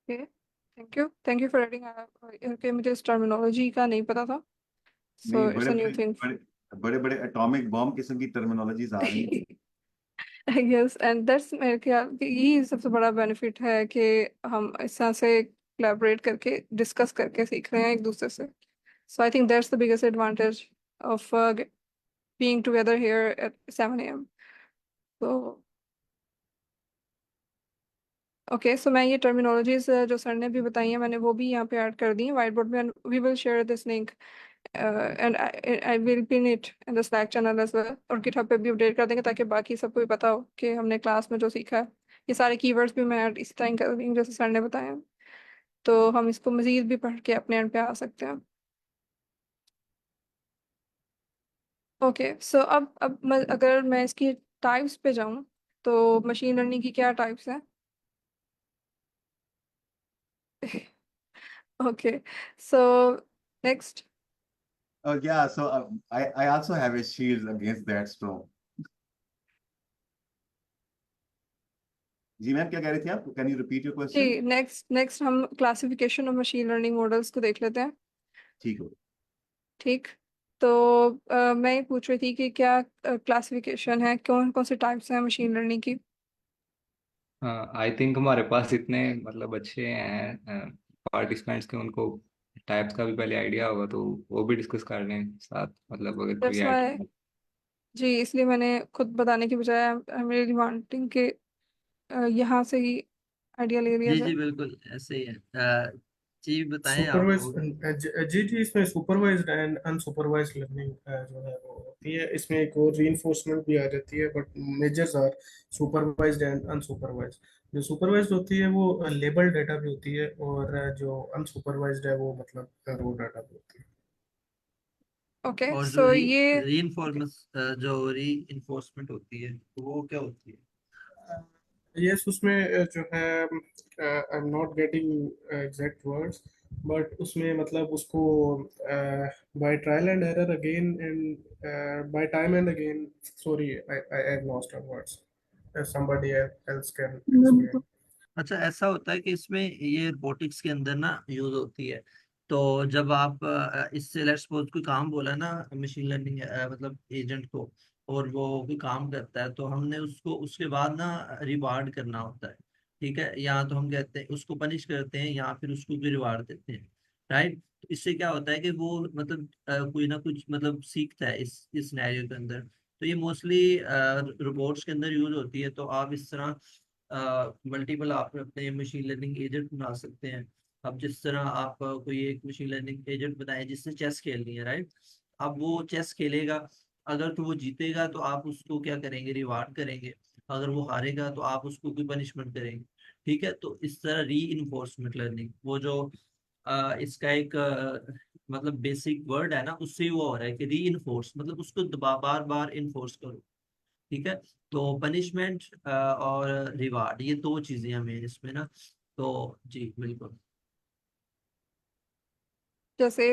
Okay. Thank you for adding okay, मुझे इस टर्मिनोलॉजी का नहीं पता था, so नहीं, it's a new thing. बड़े बड़े एटॉमिक बॉम्ब किस्म की टर्मिनोलॉजीज आ रही हैं। Yes, and that's मेरे ख्याल कि यही सबसे बड़ा बेनिफिट है कि हम इस तरह से कोलैबोरेट करके डिस्कस करके सीख रहे हैं एक दूसरे से। So I think that's the biggest advantage of being together here at 7 a.m. So okay so मैं ये टर्मिनोलॉजीज जो सर ने भी बताई हैं मैंने वो भी यहाँ पे ऐड कर दी हैं व्हाइट बोर्ड में। We will share this link and I will pin it in the Slack channel as well, और गिटहब पे भी अपडेट कर देंगे ताकि बाकी सबको भी पता हो कि हमने क्लास में जो सीखा है। ये सारे कीवर्ड्स भी मैं ऐड इसी टाइम कर रही हूँ जैसे सर ने बताया, तो हम इसको मजीद भी पढ़ के अपने एंड पे आ सकते हैं। ओके सो अब अगर मैं इसकी टाइप्स पे जाऊँ तो मशीन लर्निंग की क्या टाइप्स हैं? Okay, so next. Oh yeah, so I also have a shield against that storm. जी मैम क्या कह रही थी आप? Can you repeat your question? जी नेक्स्ट हम classification of machine learning models को देख लेते हैं। ठीक हो। ठीक, तो मैं ये पूछ रही थी कि क्या क्लासिफिकेशन है, कौन कौन से टाइप्स हैं मशीन लर्निंग की? आई थिंक हमारे पास इतने मतलब अच्छे हैं पार्टिसिपेंट्स के, उनको टाइप्स का भी पहले आइडिया होगा तो वो भी डिस्कस कर लें साथ, मतलब अगर कोई दैट्स ऐड वाई जी, इसलिए मैंने खुद बताने की बजाय आई एम रियली वांटिंग के यहाँ से ही आइडिया ले लिया जी जाए। जी बिल्कुल ऐसे ही है। जी बताएं आप। सुपरवाइज जी जी, इसमें सुपरवाइज्ड एंड अनसुपरवाइज्ड लर्निंग जो है वो होती है। इसमें एक और रीइंफोर्समेंट भी आ जाती है, but majors are supervised and unsupervised. जो सुपरवाइज्ड होती है वो लेबल डाटा भी होती है, और जो अनसुपरवाइज्ड है वो मतलब रो डाटा भी होती है। ओके और जो सो ये री इन्फोर्समेंट होती है वो क्या होती है? यस, उसमें जो है आई am not getting exact words, but उसमें मतलब उसको by trial and error again and by time and again, sorry I I have lost words, somebody else can explain. अच्छा, ऐसा होता है कि इसमें ये रोबोटिक्स के अंदर ना यूज होती है। तो जब आप इससे लेट्स सपोज कोई काम बोला ना मशीन लर्निंग मतलब एजेंट को, और वो कोई काम करता है, तो हमने उसको उसके बाद ना रिवार्ड करना होता है। ठीक है, या तो हम कहते हैं उसको पनिश करते हैं या फिर उसको भी रिवार्ड देते हैं। राइट, तो इससे क्या होता है कि वो मतलब कोई ना कुछ मतलब सीखता है इस सिनेरियो के अंदर। तो ये मोस्टली रोबोट्स के अंदर यूज होती है। तो आप इस तरह मल्टीपल आप अपने मशीन लर्निंग एजेंट बना सकते हैं। अब जिस तरह आप कोई एक मशीन लर्निंग एजेंट बनाए जिससे चेस खेलनी है, राइट। अब वो चेस खेलेगा, अगर तो वो जीतेगा तो आप उसको क्या करेंगे, रिवार्ड करेंगे। अगर वो हारेगा तो आप उसको कोई पनिशमेंट करेंगे। ठीक है, तो इस तरह री इन्फोर्समेंट लर्निंग, वो जो इसका एक मतलब बेसिक वर्ड है ना, उससे ही वो हो रहा है कि री इन्फोर्स मतलब उसको बार बार इन्फोर्स करो। ठीक है, तो पनिशमेंट और रिवार्ड, ये दो चीजें हमें इसमें ना। तो जी बिल्कुल। जैसे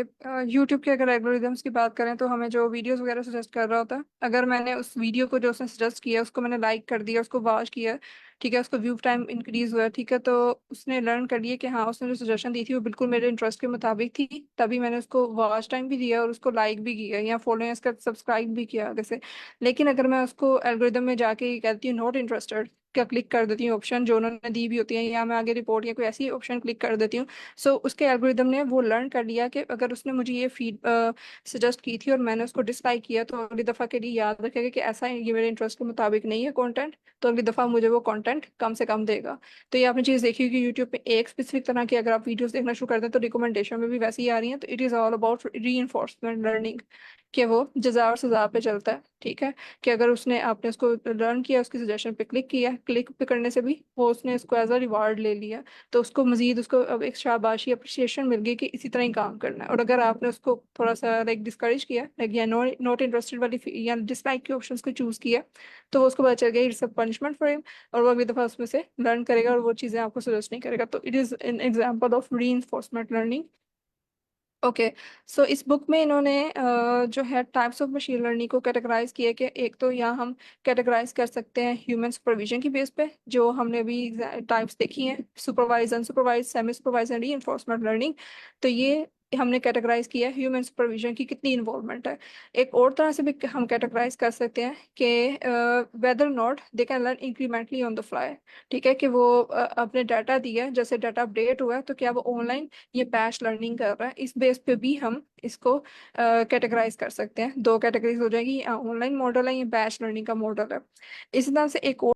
यूट्यूब के अगर एल्गोरिदम्स की बात करें तो हमें जो वीडियोस वगैरह सजेस्ट कर रहा होता है, अगर मैंने उस वीडियो को जो उसने सजेस्ट किया उसको मैंने लाइक कर दिया, उसको वॉच किया, ठीक है, उसको व्यू टाइम इंक्रीज हुआ, ठीक है, तो उसने लर्न कर लिया कि हाँ उसने जो सजेशन दी थी वो बिल्कुल मेरे इंटरेस्ट के मुताबिक थी, तभी मैंने उसको वॉच टाइम भी दिया और उसको लाइक भी किया या फॉलोइंग का सब्सक्राइब भी किया आगे से। लेकिन अगर मैं उसको एल्गोरिदम में जाके कहती हूँ नॉट इंटरेस्टेड, क्या क्लिक कर देती हूँ ऑप्शन जो उन्होंने दी भी होती है, या मैं आगे रिपोर्ट या कोई ऐसी ऑप्शन क्लिक कर देती हूँ, सो उसके एल्गोरिदम ने वो लर्न कर लिया कि अगर उसने मुझे ये फीड सजेस्ट की थी और मैंने उसको डिसलाइक किया, तो अगली दफ़ा के लिए याद रखेगा कि ऐसा है, ये मेरे इंटरेस्ट के मुताबिक नहीं है कंटेंट, तो अगली दफ़ा मुझे वो कंटेंट कम से कम देगा। तो ये आपने चीज़ देखी कि यूट्यूब पे एक स्पेसिफिक तरह की अगर आप वीडियोस देखना शुरू कर दें तो रिकमेंडेशन में भी वैसे ही आ रही हैं। तो इट इज़ ऑल अबाउट री इन्फोर्समेंट लर्निंग, कि वो जजा और सजा पे चलता है। ठीक है, कि अगर उसने आपने उसको लर्न किया, उसकी सजेशन पे क्लिक किया, क्लिक पे करने से भी वो उसने इसको एज अ रिवार्ड ले लिया, तो उसको मजीद उसको अब एक शाबाशी अप्रिसिएशन मिल गई कि इसी तरह ही काम करना है। और अगर आपने उसको थोड़ा सा लाइक डिस्करेज किया, लाइक या नॉट इंटरेस्टेड वाली या डिसलाइक के ऑप्शंस को चूज किया, तो वो उसको पता चल गया it's a punishment for him, और वो अगली दफा उसमें से लर्न करेगा और वो चीजें आपको सजेस्ट नहीं करेगा। तो it is an example of reinforcement learning. Okay, so इस बुक में इन्होंने जो है टाइप्स ऑफ मशीन लर्निंग को कैटेगराइज किया कि एक तो यहाँ हम कैटेगराइज कर सकते हैं ह्यूमन सुपरविजन की बेस पे, जो हमने अभी टाइप्स देखी हैं, supervise, unsupervise, semi supervise and reinforcement learning. तो ये हमने कैटेगराइज किया है ह्यूमन सुपरविजन की कितनी इन्वॉल्वमेंट है। एक और तरह से भी हम कैटेगराइज कर सकते हैं कि whether not they can learn incrementally on the fly. ठीक है, कि वो अपने डाटा दिया, जैसे डाटा अपडेट हुआ है तो क्या वो ऑनलाइन ये बैच लर्निंग कर रहा है, इस बेस पे भी हम इसको कैटेगराइज कर सकते हैं। दो कैटेगरीज हो जाएगी, ऑनलाइन मॉडल है, ये बैच लर्निंग का मॉडल है। इस तरह से एक और